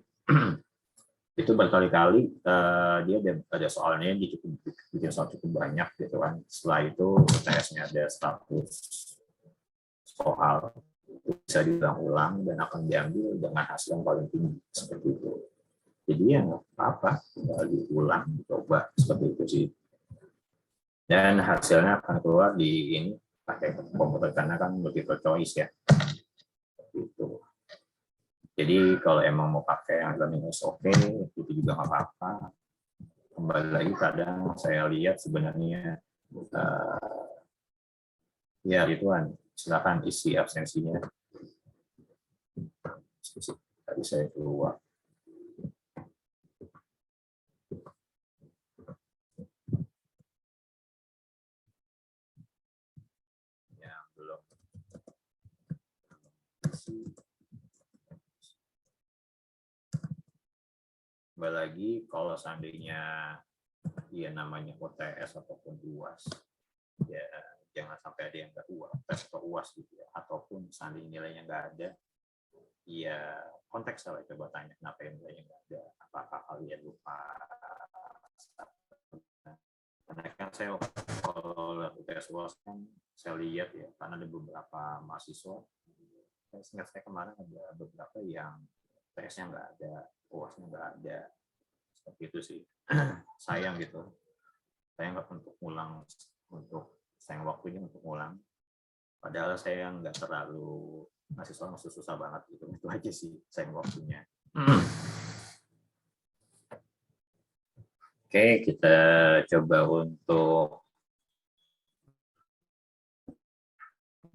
[SPEAKER 1] Itu berkali-kali dia ada soalnya, dia bikin soal cukup banyak gitu kan. Setelah itu UTS-nya ada 100 soal, itu bisa diulang-ulang dan akan diambil dengan hasil yang paling tinggi seperti itu. Jadi ya nggak apa-apa, tinggal diulang, dicoba seperti itu sih. Dan hasilnya akan keluar di ini pakai komputer karena kan multiple choice ya. Gitu. Jadi kalau emang mau pakai yang learning SOP itu juga nggak apa-apa. Kembali lagi kadang saya lihat sebenarnya ya ituan, silakan isi absensinya. Tadi saya keluar. Yang belum. Kembali lagi kalau seandainya ya namanya OTS ataupun UAS, ya jangan sampai ada yang nggak tes atau UAS gitu ya, ataupun seandainya nilainya nggak ada, ya konteks saya coba tanya kenapa yang nilainya nggak ada, apakah kalian lupa? Karena kan saya kalau UTS UAS kan saya lihat ya, karena ada beberapa mahasiswa, ingat saya kemarin ada beberapa yang TS-nya nggak ada, UAS-nya nggak ada, seperti itu sih. Sayang gitu, saya nggak untuk ulang, untuk sayang waktunya untuk ulang. Padahal saya nggak terlalu mahasiswa masih susah banget gitu, itu aja sih sayang waktunya. Oke, kita coba untuk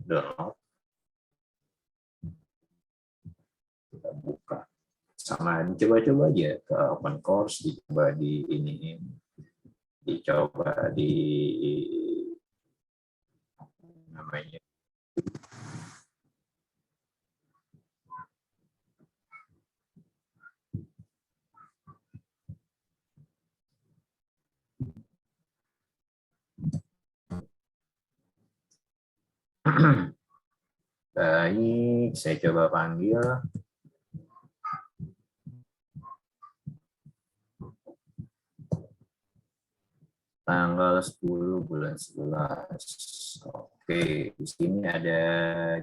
[SPEAKER 1] download. Kita buka. Sama dicoba-coba aja ke open course, dicoba di ini, dicoba di namanya baik, saya coba panggil. Tanggal 10 bulan 11. Oke, di sini ada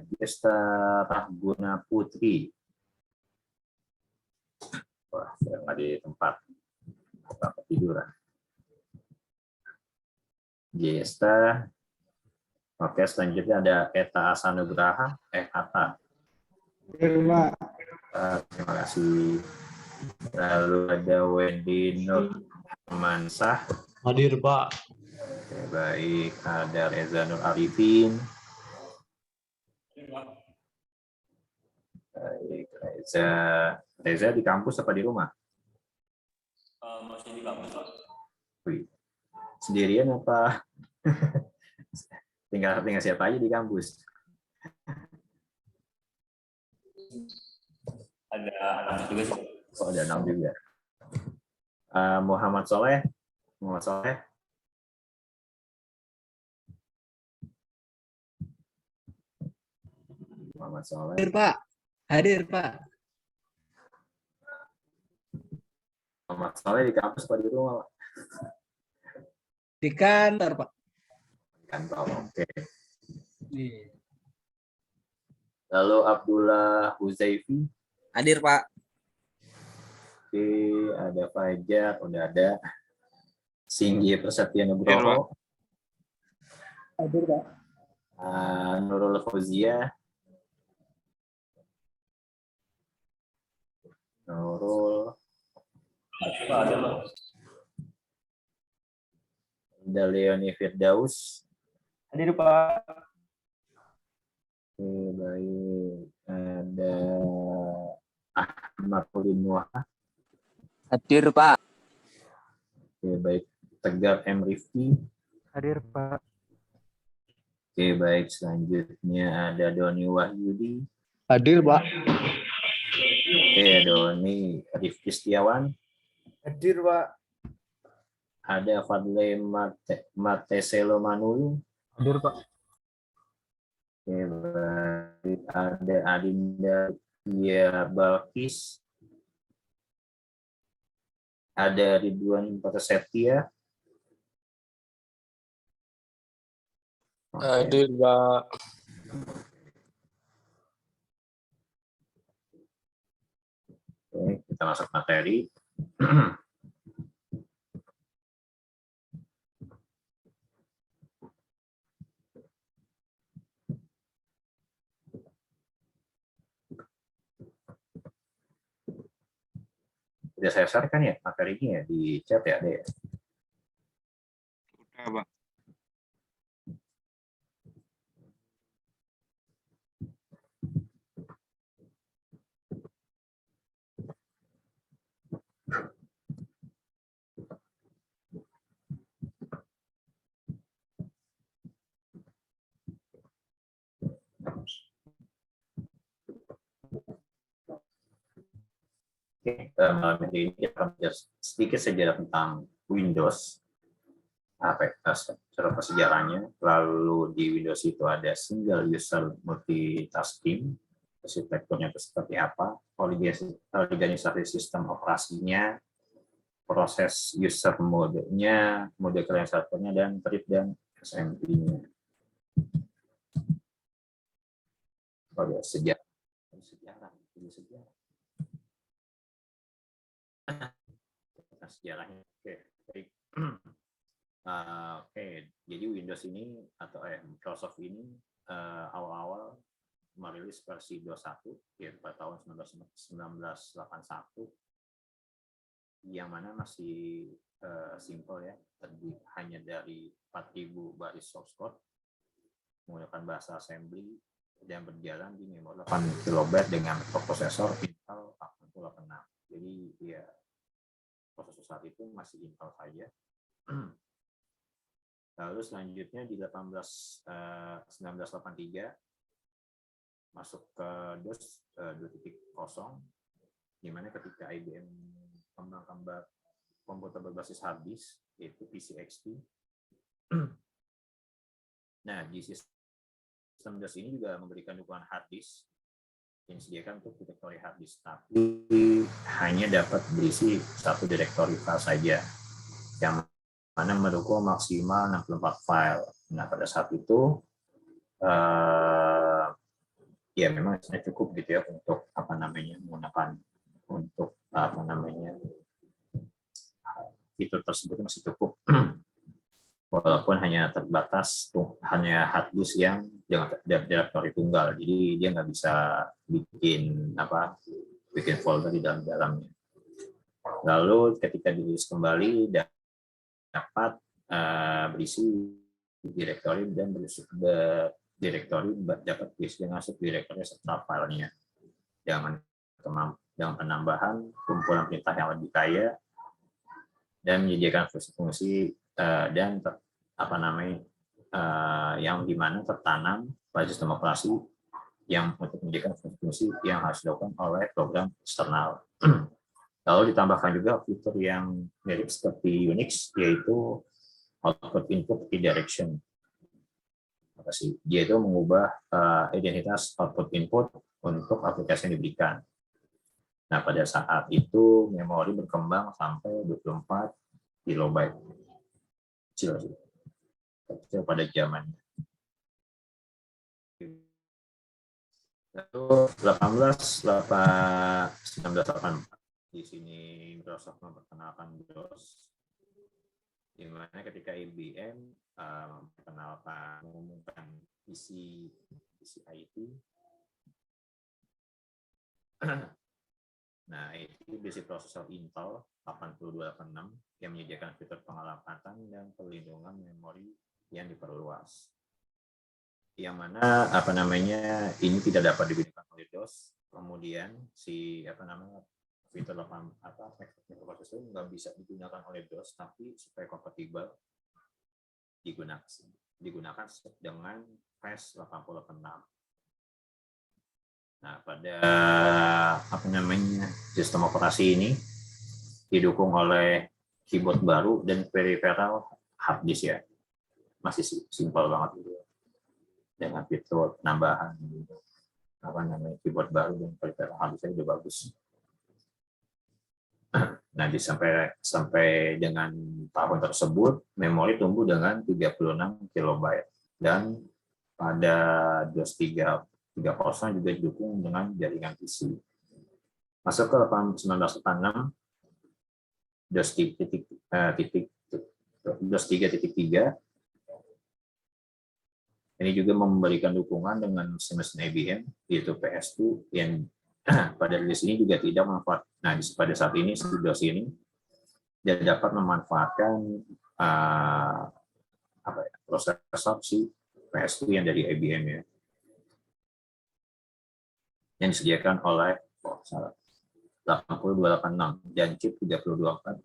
[SPEAKER 1] Gesta Rahguna Putri. Wah, saya nggak di tempat tiduran. Gesta. Oke, selanjutnya ada Eta Asanugraha. Ata.
[SPEAKER 2] Terima
[SPEAKER 1] kasih. Lalu ada Wendy Nur Mansah.
[SPEAKER 6] Hadir, Pak.
[SPEAKER 1] Oke, baik. Ada Reza Nur Arifin. Baik, Reza di kampus apa di rumah?
[SPEAKER 3] Masih di kampus, Pak.
[SPEAKER 1] Wih. Sendirian apa? tinggal siapa aja di kampus?
[SPEAKER 3] Ada anak juga sih.
[SPEAKER 1] Oh, ada 6 juga. Muhammad Soleh. Muhammad Soleh.
[SPEAKER 8] Hadir Pak. Hadir Pak.
[SPEAKER 1] Muhammad Soleh di kampus atau di rumah, Pak?
[SPEAKER 8] Di kantor Pak.
[SPEAKER 1] Kantor, oke.
[SPEAKER 8] Iya.
[SPEAKER 1] Lalu Abdullah Huzaifi.
[SPEAKER 8] Hadir Pak.
[SPEAKER 1] Oke, ada Fajar, udah ada. Singgi Prasetya
[SPEAKER 5] Hadir,
[SPEAKER 1] Nugroho.
[SPEAKER 8] Hadir Pak.
[SPEAKER 1] Nurul Fauzia. Nurul.
[SPEAKER 3] Ada, Pak.
[SPEAKER 1] Ada Leoni Firdaus.
[SPEAKER 8] Hadir Pak.
[SPEAKER 1] Oke, baik. Ada Ahmad Nuha.
[SPEAKER 8] Hadir Pak.
[SPEAKER 1] Oke, baik. Tegar M. Rifki.
[SPEAKER 8] Hadir Pak.
[SPEAKER 1] Oke, baik. Selanjutnya ada Doni Wahyudi.
[SPEAKER 6] Hadir, Pak.
[SPEAKER 1] Oke, Doni Rifki Setiawan.
[SPEAKER 2] Hadir, Pak.
[SPEAKER 1] Ada Fadle Mateselo Manulu.
[SPEAKER 8] Hadir Pak.
[SPEAKER 1] Oke, baik. Ada Adinda Ia Balkis. Ada Ridwan Prasetya.
[SPEAKER 9] Hadir, Pak.
[SPEAKER 1] Oke, kita masuk materi. Sudah saya sharekan ya materinya ya di chat ya, Dek?
[SPEAKER 5] Udah, Pak.
[SPEAKER 1] Oke, malam ini kita akan sedikit sejarah tentang Windows, apa secara sejarahnya. Lalu di Windows itu ada single user multitasking, arsitekturnya itu seperti apa, organisasi sistem operasinya, proses user modenya, mode client servernya, dan trip dan SMB-nya. Oh, sejarah. Sejarahnya. Oke, baik. Oke, jadi Windows ini atau Microsoft ini awal-awal merilis versi 21 ya pada tahun 1981, yang mana masih simple ya, terdiri hanya dari 4.000 baris source code, menggunakan bahasa assembly dan berjalan di memori 8 KB dengan prosesor Intel 8086. Jadi ya prosesor saat itu masih Intel saja. Lalu selanjutnya di 1983 masuk ke DOS 2.0, di mana ketika IBM mengembangkan komputer berbasis hard disk yaitu PC XT. Nah, di sistem DOS ini juga memberikan dukungan hard disk yang disediakan untuk direktori hard disk, tapi hanya dapat berisi satu direktori file saja, yang mana mendukung maksimal 64 file. Nah, pada saat itu ya memang cukup gitu ya untuk menggunakan untuk fitur tersebut masih cukup. Walaupun hanya terbatas hanya hard disk yang dengan direktori tunggal, jadi dia nggak bisa bikin folder di dalamnya. Lalu ketika dirilis kembali dapat berisi direktori dan direktori dapat berisi dengan subdirektori serta filenya dengan penambahan kumpulan perintah yang lebih kaya dan menyediakan fungsi-fungsi dan yang dimana tertanam pada sistem operasi yang untuk menyediakan fungsi yang harus dilakukan oleh program eksternal. Lalu ditambahkan juga fitur yang mirip seperti Unix, yaitu output input redirection operasi. Dia itu mengubah identitas output input untuk aplikasi yang diberikan. Nah, pada saat itu memori berkembang sampai 24 kilobyte. Kecil pada zamannya. Lalu 1984 di sini Microsoft memperkenalkan DOS, di mana ketika IBM mengumumkan PC IT. Nah, itu basic prosesor Intel 8286 yang menyediakan fitur pengelamatan dan perlindungan memori yang diperluas. Yang mana ini tidak dapat digunakan oleh DOS. Kemudian fitur microprocessor nggak bisa digunakan oleh DOS, tapi supaya kompatibel digunakan dengan FAS 886. Nah, pada sistem operasi ini didukung oleh keyboard baru dan peripheral hard disk ya. Masih simpel banget gitu. Dengan fitur penambahan keyboard baru dan peripheral hard disk udah bagus. Nah, sampai dengan tahun tersebut memori tumbuh dengan 36 kilobyte dan pada DOS 3.0 juga didukung dengan jaringan PC. Masuk ke 1986 DOS 3.3 ini juga memberikan dukungan dengan mesin IBM, yaitu PS2 yang pada rilis ini juga tidak memanfaatkan. Nah, pada saat ini DOS ini tidak dapat memanfaatkan prosesor si PS2 yang dari IBM ya, yang disediakan oleh 8286 dan chip 324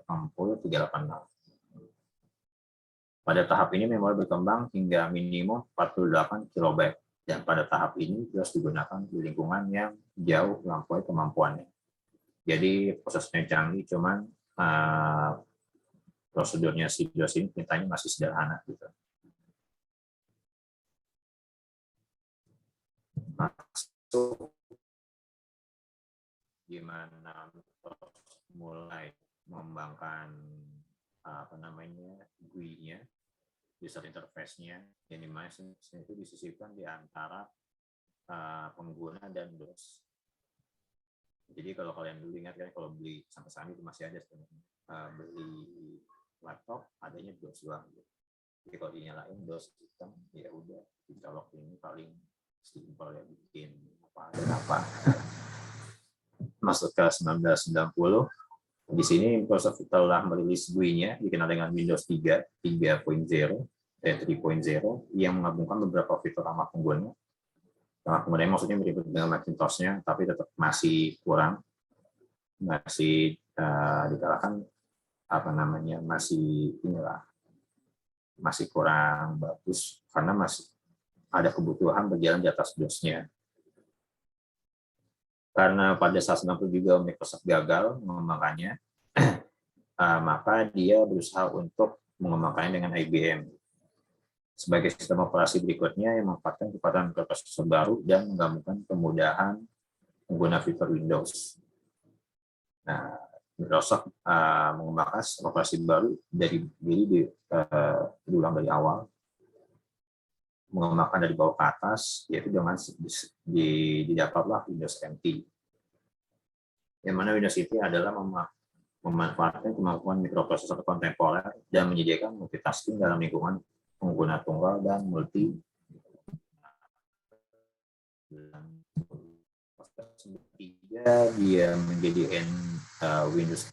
[SPEAKER 1] Pada tahap ini memori berkembang hingga minimum 48 kilobyte, dan pada tahap ini DOS digunakan di lingkungan yang jauh melampaui kemampuannya. Jadi prosesnya canggih, cuman prosedurnya si DOS ini perintahnya masih sederhana gitu. Masuk gimana mulai mengembangkan GUI-nya, user interface-nya, yang dimana itu disisipkan di antara pengguna dan DOS. Jadi kalau kalian dulu ingat kan, kalau beli sampai saat itu masih ada sebenarnya, beli laptop adanya DOS doang. Jadi kalau dinyalain DOS sistem, ya udah dicolok ini paling simpel ya, bikin apa. Masuk ke 1990. Di sini Microsoft telah merilis GUI-nya dikenal dengan Windows 3.0 yang menggabungkan beberapa fitur ramah pengguna. Ramah pengguna maksudnya mirip dengan Macintosh-nya, tapi tetap masih kurang, masih dikatakan masih kurang bagus karena masih ada kebutuhan berjalan di atas DOS-nya. Karena pada saat 90 juga Microsoft gagal mengembangkannya, maka dia berusaha untuk mengembangkannya dengan IBM sebagai sistem operasi berikutnya yang memanfaatkan kecepatan microprosesor baru dan menggabungkan kemudahan pengguna fitur Windows. Nah, Microsoft mengembangkan sistem operasi baru diulang dari awal, mengembangkan dari bawah ke atas, yaitu dengan didapatlah Windows NT. Yang mana Windows NT adalah memanfaatkan kemampuan mikroprosesor kontemporer dan menyediakan multitasking dalam lingkungan pengguna tunggal dan multi. Dia menjadi Windows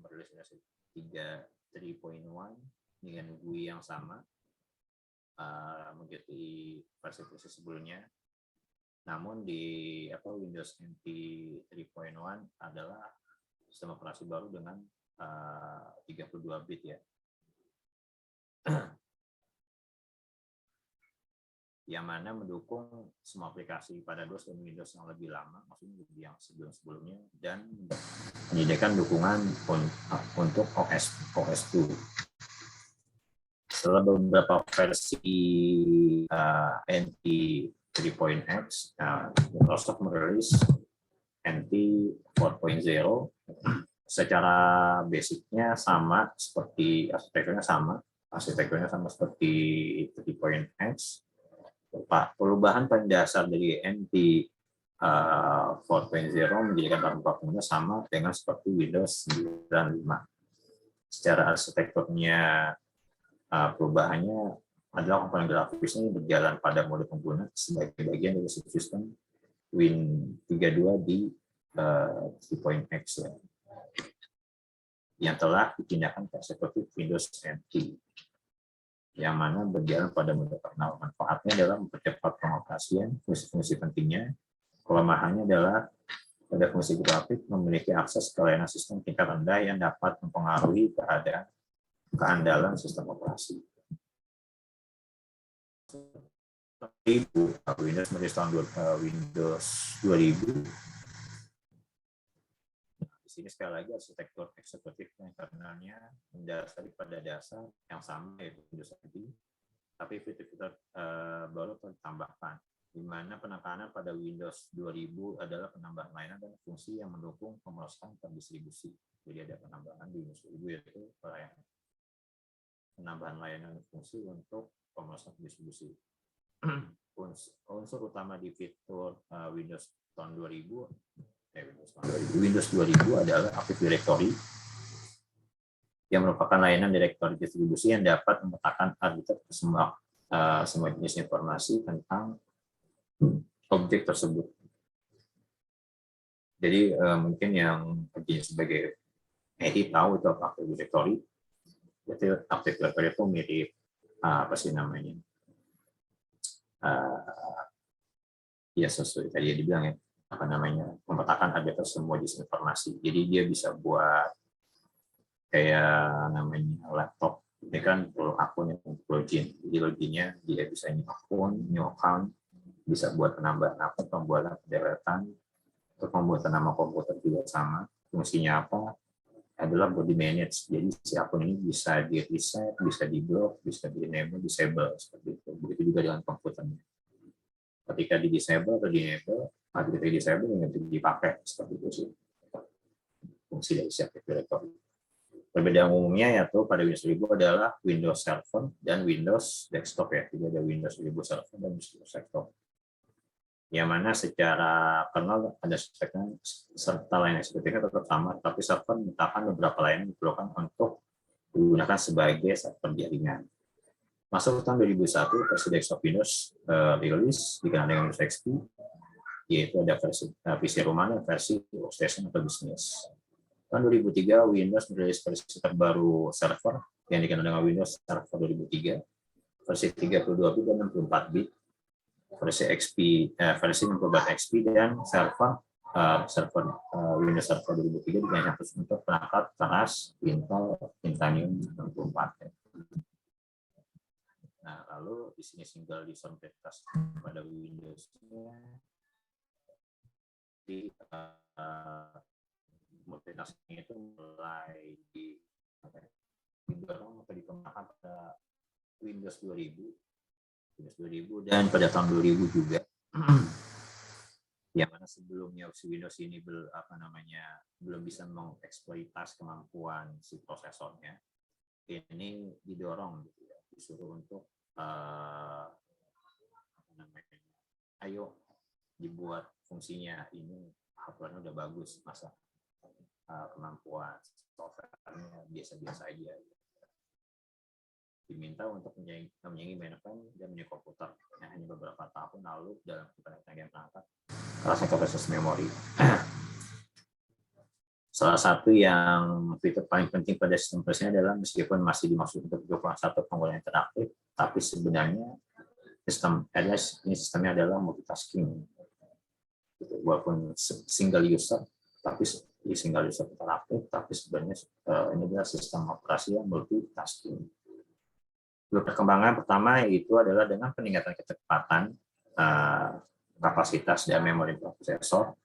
[SPEAKER 1] merilis Windows 3.1 dengan GUI yang sama, mengikuti versi sebelumnya. Namun di Windows NT 3.1 adalah sistem operasi baru dengan 32 bit ya. Yang mana mendukung semua aplikasi pada DOS dan Windows yang lebih lama, maksudnya yang sebelum-sebelumnya, dan menyediakan dukungan untuk OS2. Setelah beberapa versi NT 3.x, Microsoft merilis NT 4.0. Secara basicnya sama seperti arsitekturnya sama seperti 3.x. Perubahan paling dasar dari NT 4.0 menjadikan platformnya sama dengan seperti Windows 95. Secara arsitekturnya perubahannya adalah komponen grafisnya berjalan pada mode pengguna sebagai bagian dari subsistem Win32 di 3.x yang telah dipindahkan ke eksekutif Windows NT, yang mana berjalan pada mode kernel. Manfaatnya adalah mempercepat pengoperasian fungsi-fungsi pentingnya. Kelemahannya adalah pada fungsi grafik memiliki akses ke layanan sistem tingkat rendah yang dapat mempengaruhi keandalan sistem operasi. Windows merilis tahun Windows 2000. Di sini sekali lagi arsitektur eksekutif yang kernelnya mendasari pada dasar yang sama yaitu Windows NT, tapi fitur-fitur baru ditambahkan, di mana penekanan pada Windows 2000 adalah penambahan layanan dan fungsi yang mendukung pemerosotan terdistribusi. Jadi ada penambahan di Windows 2000 yaitu penambahan layanan dan fungsi untuk pemerosotan terdistribusi. Unsur utama di fitur Windows tahun 2000 Windows 2000 adalah Active Directory, yang merupakan layanan direktori distribusi yang dapat memetakan arsitektur semua jenis informasi tentang objek tersebut. Jadi mungkin yang kerjanya sebagai IT tahu itu Active Directory. Jadi Active Directory itu mirip apa sih namanya? Ya sesuai tadi dibilang ya, apa namanya, memetakan ada semua jenis informasi. Jadi dia bisa buat kayak namanya laptop. Ini kan perlu akun yang login. Jadi loginnya dia bisa new account, bisa buat penambahan akun, pembuatan penderetan, untuk pembuatan nama komputer juga sama. Fungsinya apa? Adalah body manage. Jadi si akun ini bisa di reset, bisa di block, bisa di enable, disable seperti itu. Begitu juga dengan komputernya. Ketika di disable atau di enable, ketika di disable yang dipakai seperti itu sih fungsi dari Active Directory. Perbedaan umumnya yaitu pada Windows 1000 adalah Windows Server dan Windows Desktop ya. Jadi ada Windows 1000 Server dan Windows Desktop. Yang mana secara kernel ada speknya serta layanan eksekutifnya tetap sama, tapi server menetapkan beberapa layanan yang diperlukan untuk digunakan sebagai server jaringan. Masuk tahun 2001, versi desktop Windows rilis dikenal dengan Windows XP, yaitu ada versi PC rumah dan versi workstation atau bisnis. Tahun 2003, Windows merilis versi terbaru server yang dikenal dengan Windows Server 2003, versi 32 bit dan 64 bit, versi XP, versi 64 XP dan Windows Server 2003 dengan khusus untuk perangkat keras Intel Titanium 64. Nah, lalu di sini single disabilitas pada Windows-nya di multitasking itu mulai didorong atau dikembangkan pada Windows 2000 dan pada tahun 2000 juga. Yang mana sebelumnya Windows ini belum bisa mengeksploitasi kemampuan si prosesornya. Ini didorong gitu ya, disuruh untuk ayo dibuat fungsinya ini, hardware-nya udah bagus, masa kemampuan software-nya biasa-biasa aja. Diminta untuk menyaingi mainframe dan mini komputer yang hanya beberapa tahun lalu dalam perbandingan perangkat keras kapasitas memori. Salah satu yang fitur paling penting pada sistem operasi adalah meskipun masih dimaksud untuk 21 pengguna interaktif, tapi sebenarnya sistemnya adalah multitasking. Walaupun single user, tapi single user interaktif, tapi sebenarnya ini adalah sistem operasi yang multitasking. Perkembangan pertama yaitu adalah dengan peningkatan kecepatan, kapasitas dan memori prosesor,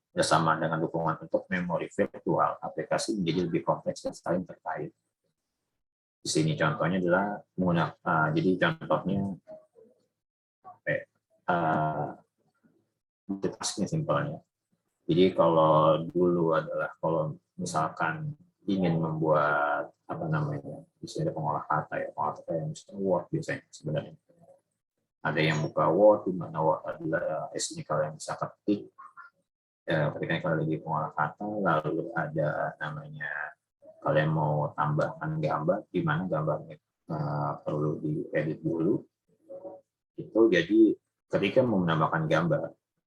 [SPEAKER 1] bersama dengan dukungan untuk memori virtual, aplikasi menjadi lebih kompleks dan saling terkait. Di sini contohnya adalah menggunakan, jadi contohnya multitasking simpelnya. Jadi kalau dulu adalah kalau misalkan ingin membuat apa namanya, di sini ada pengolah kata ya, pengolah kata yang misalnya Word biasanya sebenarnya. Ada yang buka Word, di mana Word adalah ini kalian bisa ketik ketika kalian lagi pengolah kata, lalu ada namanya kalian mau tambahkan gambar, di mana gambarnya perlu diedit dulu. Itu jadi ketika mau menambahkan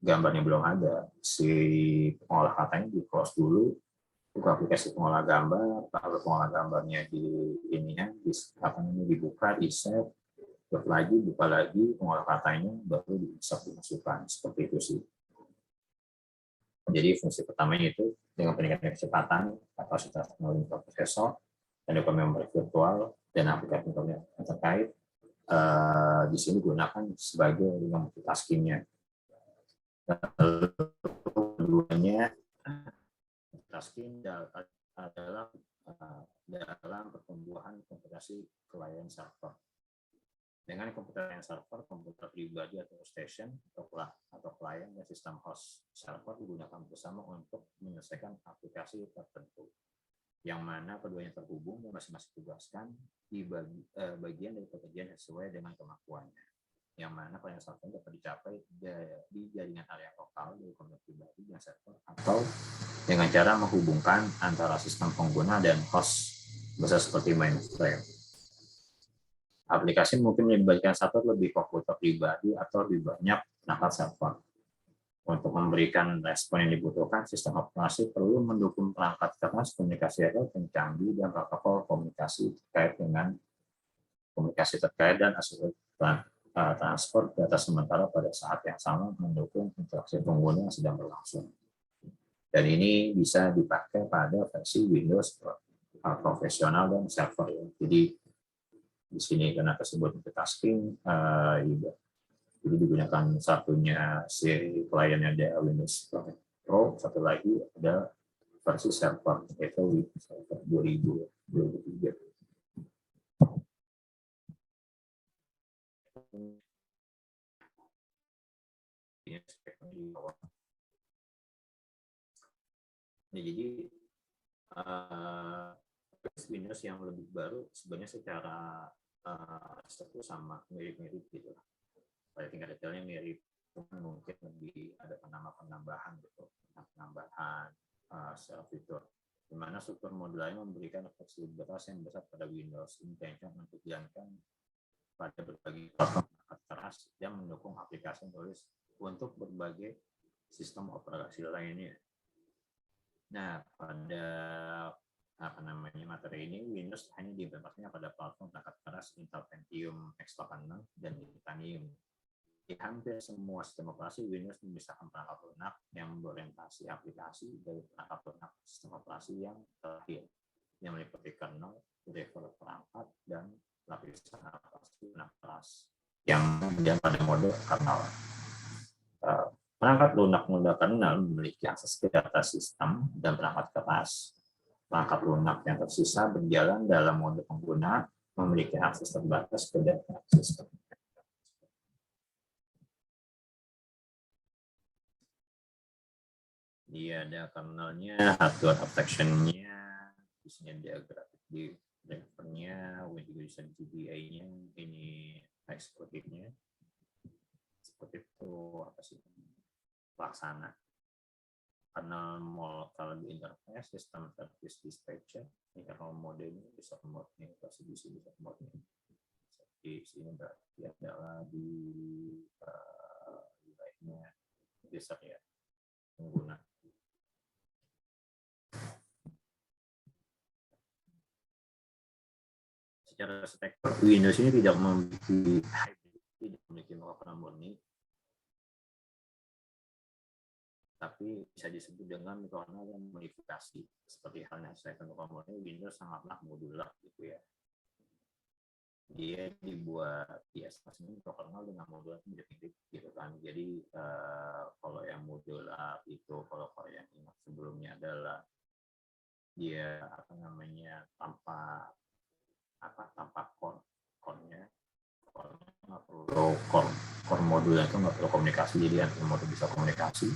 [SPEAKER 1] gambarnya belum ada, si pengolah katanya di close dulu, buka aplikasi pengolah gambar, lalu pengolah gambarnya dibuka, di save, buka lagi pengolah katanya, baru bisa dimasukkan. Seperti itu sih. Jadi fungsi pertamanya itu dengan peningkatan kecepatan, kapasitas teknologi prosesor, dan dokumen memori virtual, dan aplikasi yang terkait di sini digunakan sebagai multitaskingnya. Keduanya multitasking adalah dalam pertumbuhan komputasi klien server. Dengan komputer yang server, komputer pribadi atau station atau klien dan sistem host server digunakan bersama untuk menyelesaikan aplikasi tertentu, yang mana keduanya terhubung dan masing-masing tugaskan di bagian dari pekerjaan sesuai dengan kemampuannya, yang mana klien server dapat dicapai di jaringan area lokal dari komputer pribadi dan server, atau dengan cara menghubungkan antara sistem pengguna dan host, bisa seperti mainframe. Aplikasi mungkin melibatkan satu lebih komputer pribadi atau lebih banyak perangkat server. Untuk memberikan respon yang dibutuhkan, sistem operasi perlu mendukung perangkat keras komunikasi yang canggih dan protokol komunikasi terkait dan asal transfer data sementara pada saat yang sama mendukung interaksi pengguna yang sedang berlangsung. Dan ini bisa dipakai pada versi Windows profesional dan server. Jadi di sini karena tersebut multitasking, jadi digunakan satunya si kliennya ada Windows Pro, satu lagi ada versi server yaitu Windows Server 2003. Jadi Windows yang lebih baru sebenarnya secara struktur sama mirip-mirip gitu. Pada tingkat detailnya mirip, mungkin lebih ada penambahan gitu, penambahan secara fitur. Di mana struktur modulnya memberikan fleksibilitas yang besar pada Windows Intention untuk dijalankan pada berbagai platform keras yang mendukung aplikasi tulis untuk berbagai sistem operasi lainnya. Nah, pada materi ini Windows hanya diimplementasikan pada platform perangkat keras Intel Pentium X86 dan Titanium. Di hampir semua sistem operasi, Windows memisahkan perangkat lunak yang berorientasi aplikasi dari perangkat lunak sistem operasi yang terakhir, yang meliputi kernel, driver perangkat, dan lapisan aplikasi lunak keras yang kemudian pada mode kernel. Perangkat lunak mode kernel memiliki akses ke data sistem dan perangkat keras. Perangkat lunak yang tersisa berjalan dalam mode pengguna, memiliki akses terbatas ke data sistem. Dia ada kernelnya, hardware abstraction-nya, di sini ada grafik di driver-nya, juga bisa di GBA-nya, ini eksekutifnya. Seperti itu apa sih? Pelaksana. Kernel local interface, sistem service dispatcher, ini kernel mode ini bisa mode-nya, bisa mode-nya. Di sini berarti adalah di wilayahnya user ya, pengguna. Secara spektur, Windows ini tidak memiliki hybrid, tidak memiliki kernel murni, tapi bisa disebut dengan kernel yang modifikasi. Seperti halnya saya kernel Windows sangatlah modular gitu ya. Dia dibuat sebenarnya kernel dengan modular mirip-mirip gitu kan. Jadi kalau yang modular itu, kalau yang ingat sebelumnya adalah dia tanpa apa tanpa core-nya nggak perlu core modulnya itu nggak perlu komunikasi, jadi antar modul bisa komunikasi,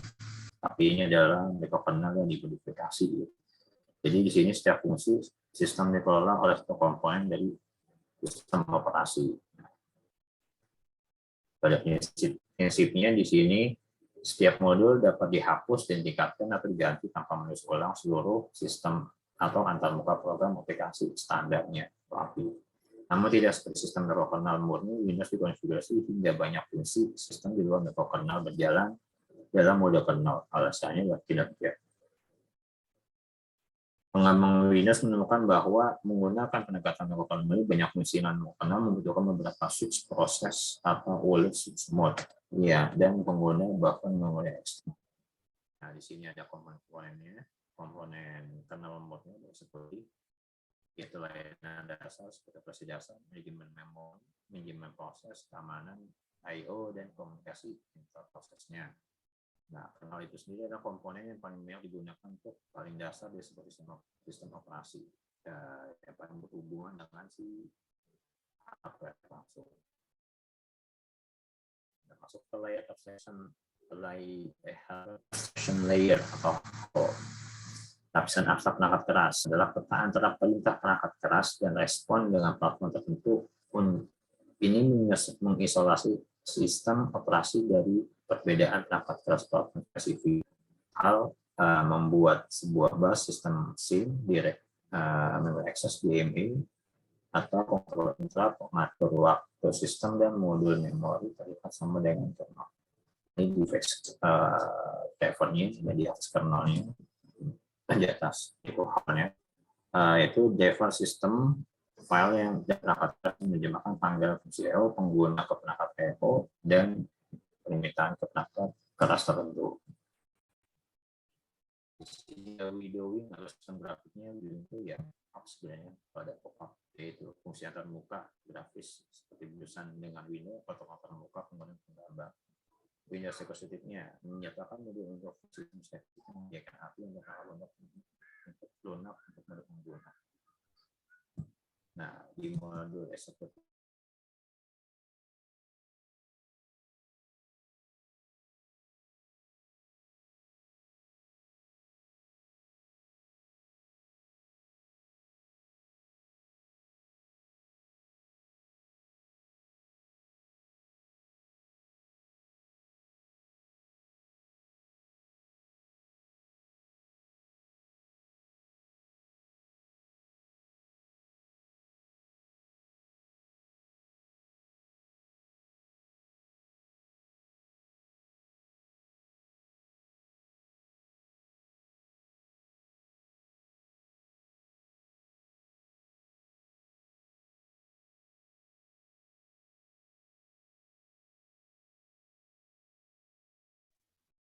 [SPEAKER 1] tapi ini adalah mereka kenal yang dikodifikasi. Jadi di sini setiap fungsi sistem dikelola oleh satu komponen dari sistem operasi. Pada prinsipnya di sini setiap modul dapat dihapus dan ditingkatkan atau diganti tanpa menulis ulang seluruh sistem atau antarmuka program aplikasi standarnya. Namun tidak seperti sistem mikrokernel murni, Windows dikonfigurasi hingga banyak fungsi sistem di luar mikrokernel berjalan dalam mode kernel. Alasannya tidak. Pengembang Windows menemukan bahwa menggunakan pendekatan mikrokernel banyak fungsi non-kernel membutuhkan beberapa switch proses atau ulit switch mode. Ya, dan pengguna bahkan memori eksternal. Nah, di sini ada komponennya, komponen kernel mode-nya seperti yaitu layanan dasar seperti operasi dasar, manajemen memori, manajemen proses, keamanan, I/O, dan komunikasi interprosesnya. Nah, kernel itu sendiri adalah komponen yang paling banyak digunakan untuk paling dasar di sebuah sistem operasi. Yang paling berhubungan dengan si hardware langsung. Masuk ke layer abstraction layer atau lapisan abstrak perangkat keras adalah peta antara perintah perangkat keras dan respon dengan platform tertentu. Ini mengisolasi sistem operasi dari perbedaan perangkat keras platform spesifik. Hal membuat sebuah bus sistem SIM, direct memory access DMA, atau kontrol interrupt mengatur waktu sistem dan modul memori terlihat sama dengan kernel. Ini device drivernya di atas kernelnya, di atas itu halnya, yaitu driver system file yang perangkat menerjemahkan panggilan fungsi IO pengguna ke perangkat IO dan permintaan ke perangkat keras tertentu. Widowing atau sistem grafiknya itu ya sebenarnya pada pop-up, yaitu fungsi antar muka grafis seperti berurusan dengan window atau antar muka kemudian penggambar. Windows eksekutifnya menyatakan modul untuk sistem static menyediakan API untuk lunak untuk modul pengguna. Nah, di modul eksekutif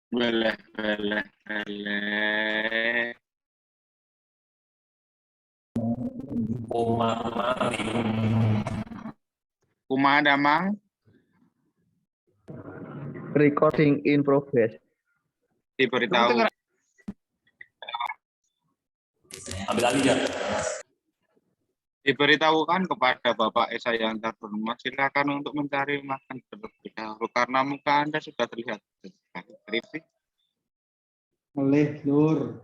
[SPEAKER 5] Boleh. Kumaha damang
[SPEAKER 8] Recording in progress.
[SPEAKER 5] diberitahu.
[SPEAKER 3] Ambil alih ya.
[SPEAKER 5] Diberitahukan kepada Bapak Esa yang terhormat, silakan untuk mencari makan terlebih dahulu karena muka Anda sudah terlihat kritik.
[SPEAKER 2] Melih, Nur.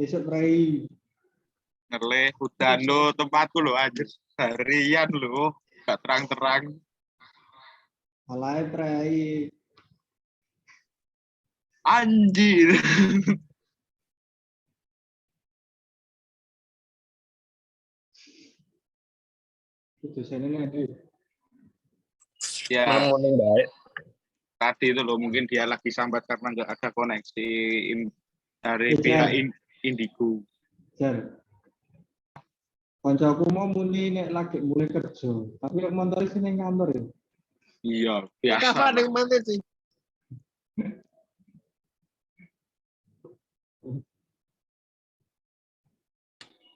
[SPEAKER 2] Besok Rai.
[SPEAKER 5] Ngeleh hutan lo tempatku lo aja harian lo gak terang-terang.
[SPEAKER 2] Alay Rai.
[SPEAKER 5] Anjir.
[SPEAKER 2] Itu saya ini.
[SPEAKER 5] Ya,
[SPEAKER 8] Morning, baik.
[SPEAKER 5] tadi itu loh mungkin dia lagi sambat karena nggak ada koneksi dari
[SPEAKER 2] Iya.
[SPEAKER 5] pihak Indigo.
[SPEAKER 2] Jar. Kancaku mau muni nek lagi mulai kerja, tapi nek motor sini kantor ya.
[SPEAKER 5] Iya, biasa.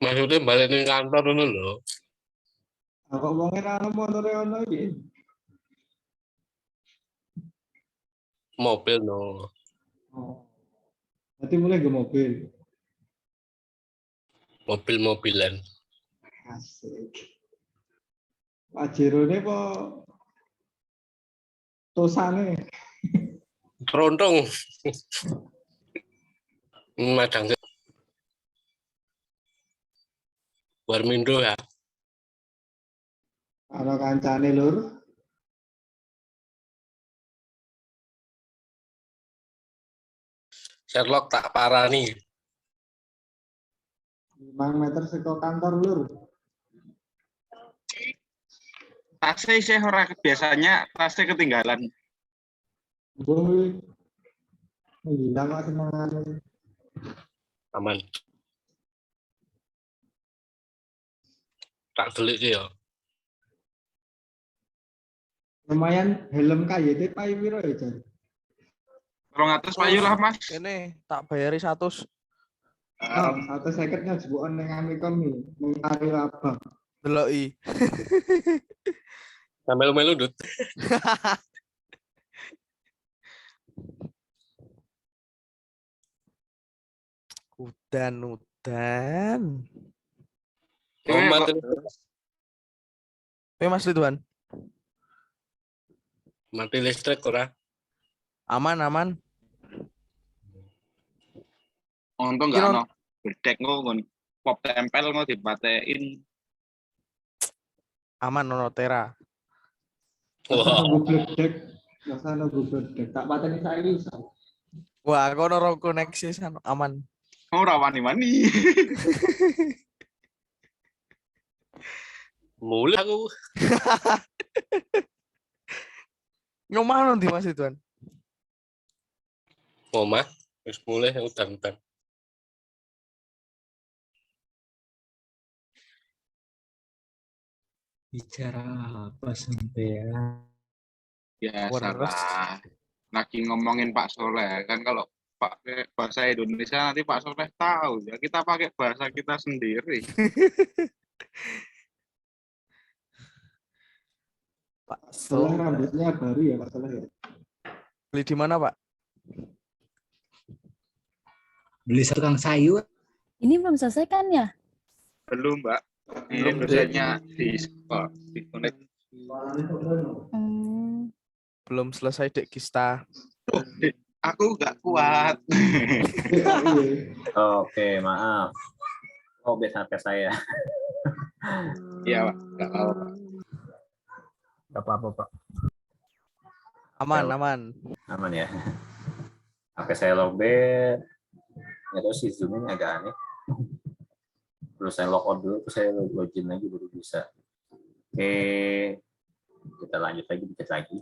[SPEAKER 9] Maksudnya balik ke kantor dulu loh.
[SPEAKER 2] Aku ngomongin ana motore ono iki.
[SPEAKER 9] Mobil no.
[SPEAKER 2] Oh. Nanti mulai ke mobil.
[SPEAKER 9] Mobil-mobilan.
[SPEAKER 2] Asik. Pak Jero ini apa tosane?
[SPEAKER 9] Terontong. Madang. Warmindo ya.
[SPEAKER 2] Kalau kancane lur,
[SPEAKER 9] Sherlock tak parani.
[SPEAKER 2] 5 meter seko kantor lur.
[SPEAKER 5] Tasnya sih ora biasanya tasnya ketinggalan.
[SPEAKER 2] Boy. Hilang kok semangat.
[SPEAKER 9] Aman. Tak delik ya.
[SPEAKER 2] Lumayan helm KYT payu piro ya, Jan?
[SPEAKER 5] 200 payu lah, Mas.
[SPEAKER 10] Ini tak bayari 100.
[SPEAKER 2] Satu second ngajebukan ning Amikom iki, mengari abang.
[SPEAKER 10] Deloki.
[SPEAKER 9] Melu-melu Dut.
[SPEAKER 10] Udan.
[SPEAKER 9] Oh, mati.
[SPEAKER 10] Mas Ridwan.
[SPEAKER 9] Mati listrik ora?
[SPEAKER 10] Aman.
[SPEAKER 5] Untung enggak ono. Bedek ngon pop tempel ngon dipatein.
[SPEAKER 10] Aman ono Tera.
[SPEAKER 2] Wah, nunggu bledek. Tak pateni saiki iso.
[SPEAKER 10] Wah, aku ono roko Nexus aman.
[SPEAKER 5] Ora wani-wani.
[SPEAKER 9] Mulai aku.
[SPEAKER 10] Ngomah nanti Mas Ridwan.
[SPEAKER 9] Omah, wis mulai udan-udan.
[SPEAKER 1] Bicara apa sampean?
[SPEAKER 5] Biasalah. Lagi ngomongin Pak Soleh kan kalau pakai bahasa Indonesia nanti Pak Soleh tahu ya kita pakai bahasa kita sendiri.
[SPEAKER 10] Pak
[SPEAKER 2] Soleh
[SPEAKER 10] Soleh.
[SPEAKER 2] rambutnya baru ya Pak Soleh ya.
[SPEAKER 10] Beli di mana, Pak?
[SPEAKER 1] Beli tukang sayur.
[SPEAKER 7] Ini belum selesai kan ya?
[SPEAKER 5] Belum, Mbak.
[SPEAKER 10] Belum,
[SPEAKER 5] Ini dosennya di connect.
[SPEAKER 10] Belum selesai Dek Kista.
[SPEAKER 5] Aku nggak kuat.
[SPEAKER 1] Oke, maaf. Oh, biasa HP saya.
[SPEAKER 5] Iya, Pak. Nggak apa-apa.
[SPEAKER 1] Nggak apa-apa, Pak.
[SPEAKER 10] Aman.
[SPEAKER 1] Aman ya. HP saya lowbat. Nggak tahu sih Zoom ini agak aneh. Terus saya logout dulu, terus saya login lagi baru bisa. Oke, kita lanjut lagi dikit lagi.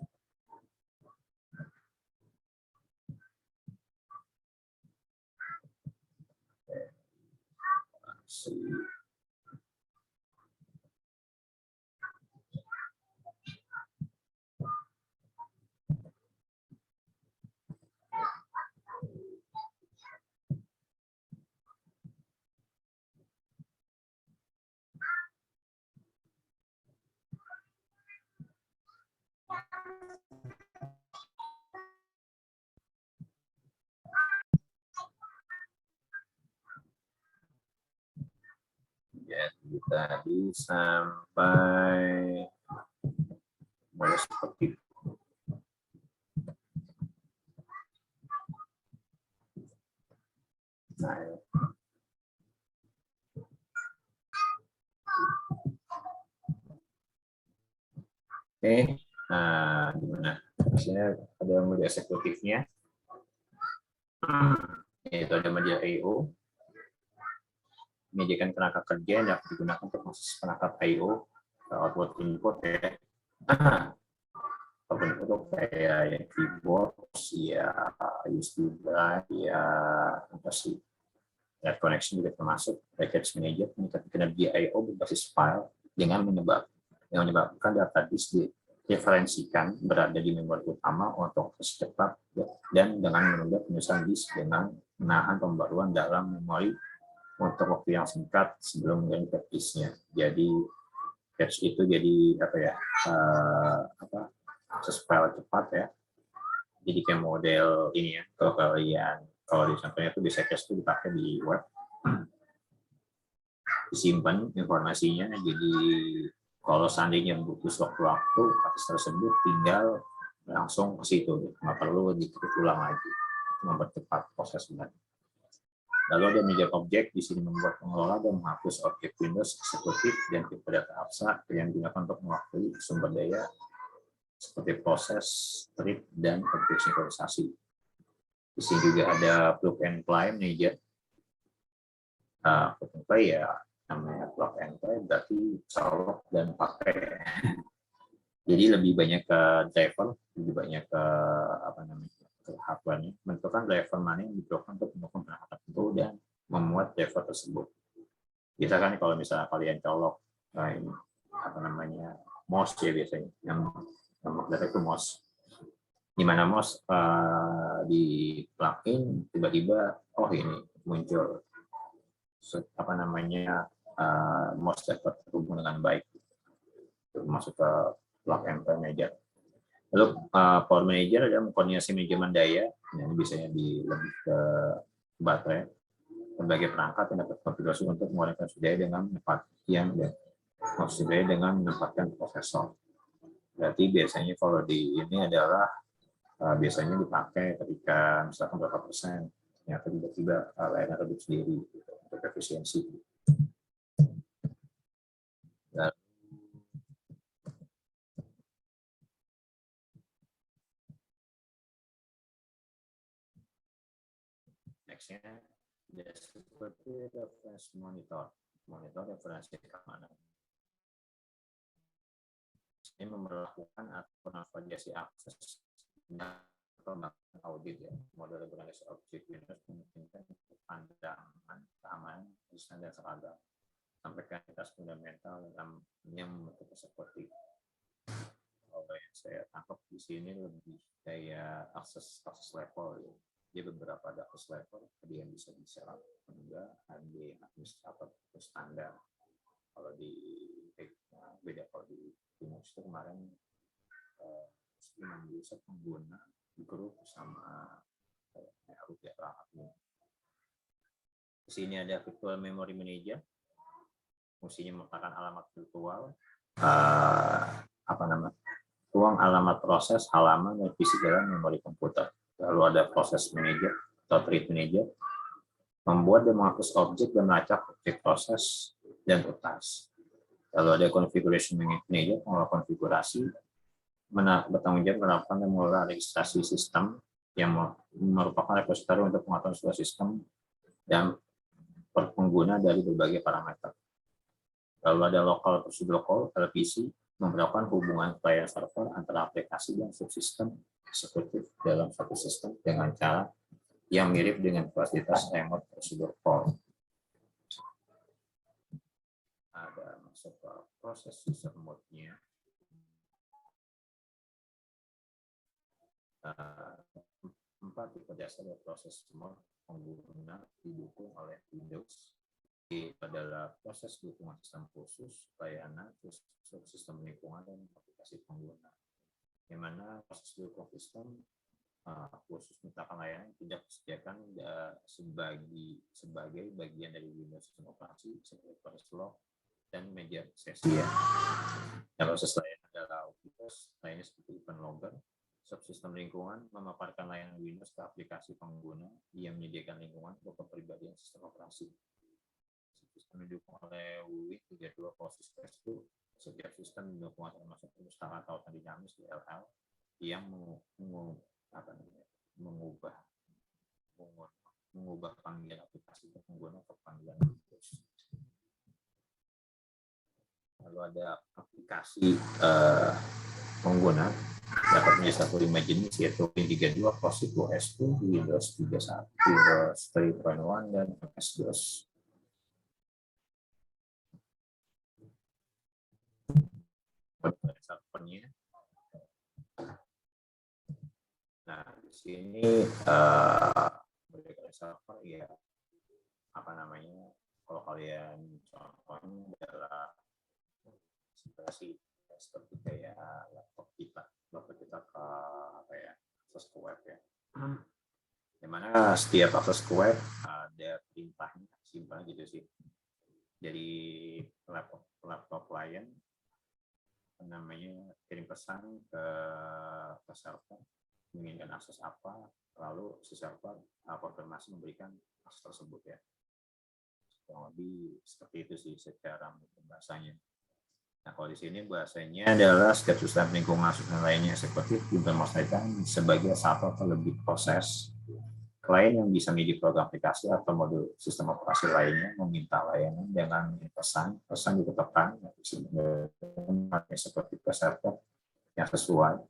[SPEAKER 1] Jadi tadi sampai mulai seperti itu. Nah, ya. Oke, nah gimana? Di sini ada media eksekutifnya. Yaitu ada media I/O. Menyajikan perangkat kerja yang dapat digunakan untuk proses perangkat I/O, output input ya. Output input kayak yang keyboard, ya USB drive, ya apa sih? Net connection juga termasuk. Package manager meningkatkan kinerja I/O berbasis file dengan menyebabkan data disk direferensikan berada di memori utama untuk proses cepat dan dengan menunda penyusunan disk dengan menahan pembaruan dalam memori untuk waktu yang singkat sebelum menjadi disknya. Jadi cache itu jadi apa ya? Proses file cepat ya. Jadi kayak model ini ya. Kalau di contohnya itu bisa cache itu dipakai di web. disimpan informasinya. Jadi kalau seandainya butuh sewaktu-waktu kasus tersebut tinggal langsung ke situ, nggak perlu diklik ulang lagi. Itu mempercepat proses sebenarnya. Lalu ada manajer objek, di sini membuat, pengelola, dan menghapus objek Windows eksekutif dan tipe data abstrak yang digunakan untuk mewakili sumber daya seperti proses, strip, dan objek sinkronisasi. Di sini juga ada plug and play manager. Plug and play ya namanya plug and play berarti colok dan pakai. Jadi lebih banyak ke driver, lebih banyak ke ke hardware-nya, menentukan driver mana yang diperlukan untuk mendukung perangkat tertentu dan memuat driver tersebut. Bisa kan kalau misalnya kalian colok mouse ya biasanya, yang dari itu mouse. Di mana mouse di plugin tiba-tiba ini muncul mouse driver terhubung dengan baik, masuk ke plug and play manager. Lalu power manager adalah koordinasi manajemen daya, ini biasanya lebih ke baterai, berbagai perangkat yang dapat konfigurasi untuk menggunakan daya dengan menempatkan prosesor. Berarti biasanya kalau di ini adalah biasanya dipakai ketika misalkan berapa persen, ternyata tiba-tiba layanan redup sendiri untuk efisiensi. Nextnya, seperti reference monitor referensi keamanan. Ini memperlakukan atau navigasi akses dan pembangunan audit ya. Model referensi objek Windows memungkinkan pandangan keamanan di standar seragam sampai ke aktivitas fundamental yang membentuk seperti kalau yang saya tangkap di sini lebih kayak akses level ya. Dia beberapa ada akses level, ada yang bisa diserap, enggak, ada administrator standar. Kalau di beda, kalau di Linux itu kemarin bisa pengguna di grup sama root ya perangkatnya. Di sini ada virtual memory manager, fungsinya meletakkan alamat virtual, ruang alamat proses, halaman, dan visi dalam memori komputer. Lalu ada proses manager atau thread manager, membuat dan menghapus objek dan melacak objek proses dan utas. Lalu ada configuration manager, mengelola konfigurasi, bertanggung jawab melakukan dan mengelola registrasi sistem yang merupakan repositori untuk mengatur sebuah sistem dan pengguna dari berbagai parameter. Lalu ada local procedure call, LPC, memperlakukan hubungan client server antara aplikasi dan subsistem eksekutif dalam satu sistem dengan cara yang mirip dengan fasilitas remote procedure call. Ada masuk ke proses user mode-nya. Empat tipe dasar proses mode pengguna didukung oleh Windows. Adalah proses dukungan sistem khusus, layanan, sistem lingkungan, dan aplikasi pengguna. Yang mana proses dukung sistem khusus meletakkan layanan tidak disediakan sebagai bagian dari Windows sistem operasi seperti proses log dan media sesi. Dan proses layanan adalah Windows, lainnya seperti event logger. Subsistem lingkungan memaparkan layanan Windows ke aplikasi pengguna yang menyediakan lingkungan untuk kepribadian sistem operasi. Sistem didukung oleh Win32 proses itu setiap sistem didukung termasuk perpustakaan tautan dinamis DLL yang mengubah panggilan aplikasi ke pengguna ke panggilan Windows. Lalu ada aplikasi pengguna dapat menjadi 5 jenis, yaitu Win32, POSIX OS2, Windows 31, Windows 3.1, dan MS-DOS. Servernya. Nah, di sini server ya kalau kalian contohnya adalah seperti kayak laptop kita ke akses ke web ya. Dimana setiap akses ke web ada perintahnya, simpelnya gitu sih. dari laptop klien kirim pesan ke server menginginkan akses apa, lalu si server konfirmasi memberikan akses tersebut ya. Kurang lebih seperti itu sih secara bahasanya. Nah, kalau di sini bahasanya adalah setiap sistem lingkungan lainnya eksekutif diimplementasikan sebagai satu atau lebih proses. Klien yang bisa menjadi program aplikasi atau modul sistem operasi lainnya meminta layanan dengan pesan ditetapkan seperti ke server yang sesuai.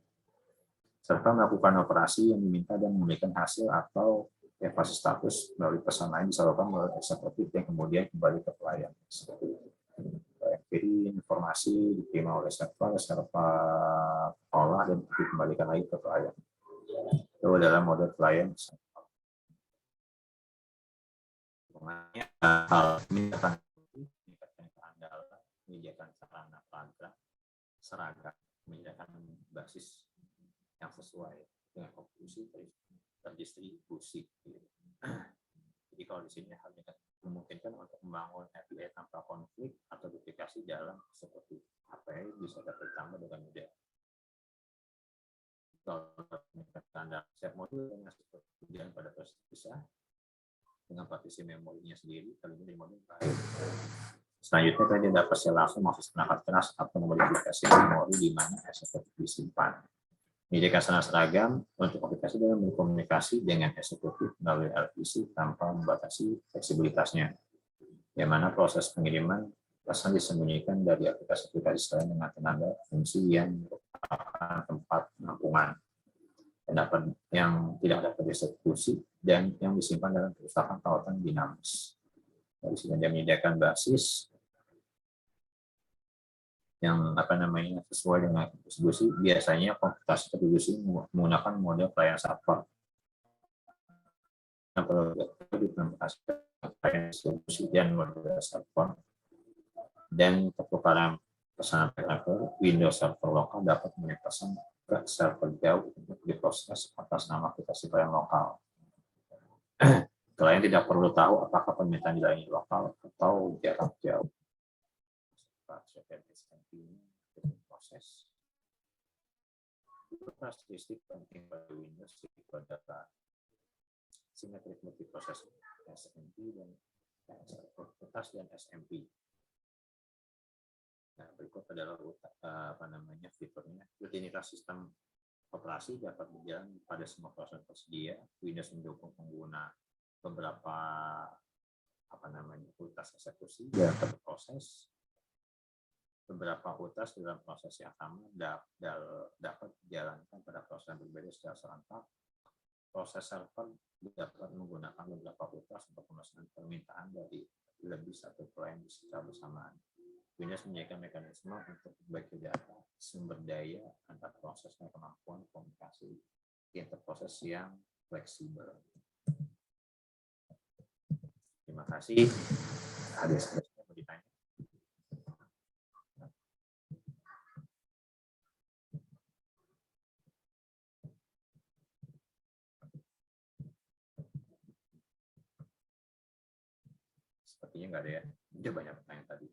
[SPEAKER 1] Serta melakukan operasi yang diminta dan memberikan hasil atau evaluasi status melalui pesan lain disalurkan melalui eksekutif yang kemudian kembali ke klien. Seperti itu. Jadi informasi diterima oleh server olah dan dikembalikan lagi ke klien. Itu adalah model klien. Hal ini akan meningkatkan keandalan, menyediakan sarana perangkat seragam, menyediakan basis yang sesuai dengan konklusi terdistribusi. Jadi kalau di sini hal ini memungkinkan untuk membangun API tanpa konflik atau duplikasi dalam seperti API bisa dapat ditambah dengan mudah. Kalau meningkatkan set modul dengan kemudian pada proses bisa dengan partisi memorinya sendiri, kali ini dari modul lain. Selanjutnya tadi dapat saya langsung masuk perangkat keras atau memodifikasi memori di mana eksekutif disimpan. Menyediakan sarana seragam untuk aplikasi dalam berkomunikasi dengan eksekutif melalui LPC tanpa membatasi fleksibilitasnya. Yang mana proses pengiriman pesan disembunyikan dari aplikasi-aplikasi selain dengan tenaga fungsi yang merupakan tempat penampungan yang tidak dapat dieksekusi dan yang disimpan dalam perpustakaan tautan dinamis. Dari sini dia menyediakan basis yang sesuai dengan distribusi. Biasanya komputasi terdistribusi menggunakan model klien server. Yang perlu diimplementasikan klien distribusi dan model server dan pertukaran pesanan server Windows server lokal dapat mengirim pesan ke server jauh untuk diproses atas nama aplikasi klien lokal. Klien tidak perlu tahu apakah permintaan dilayani lokal atau jarak jauh. Proses karakteristik penting pada Windows adalah simetrik multiproses SMP dan SMP. Nah, berikut adalah fiturnya. Rutinitas sistem operasi dapat berjalan pada semua proses tersedia. Windows mendukung pengguna beberapa utas eksekusi dalam satu proses. Beberapa utas dalam proses yang sama dapat dijalankan pada proses yang berbeda secara serentak. Proses server dapat menggunakan beberapa utas untuk memesan permintaan dari lebih satu klien secara bersamaan. Windows menyediakan mekanisme untuk berbagi data sumber daya antar proses dan kemampuan komunikasi interproses yang fleksibel. Terima kasih. Ada yang mau ditanya? Sepertinya nggak ada ya. Udah banyak pertanyaan tadi.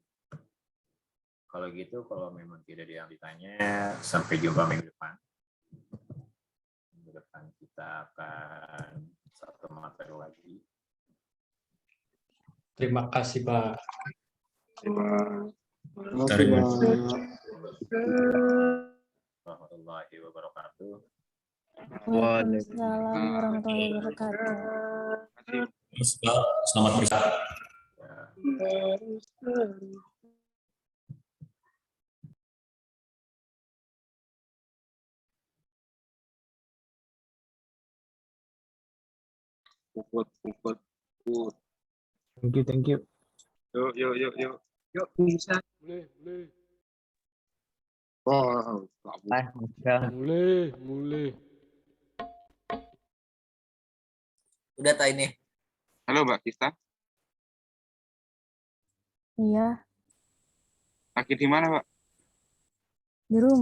[SPEAKER 1] Kalau gitu, kalau memang tidak ada yang ditanya, sampai jumpa minggu depan. Minggu depan kita akan satu materi lagi.
[SPEAKER 6] Terima kasih, Pak.
[SPEAKER 1] Warahmatullahi wabarakatuh.
[SPEAKER 7] Waalaikumsalam warahmatullahi wabarakatuh.
[SPEAKER 3] Selamat beristirahat.
[SPEAKER 5] Pukul.
[SPEAKER 6] Thank you.
[SPEAKER 5] Yuk, bisa. Boleh. Oh,
[SPEAKER 8] Mulai.
[SPEAKER 11] Udah tak ini.
[SPEAKER 5] halo Mbak Kista.
[SPEAKER 7] Iya,
[SPEAKER 5] Lagi di mana, Mbak?
[SPEAKER 7] di rumah.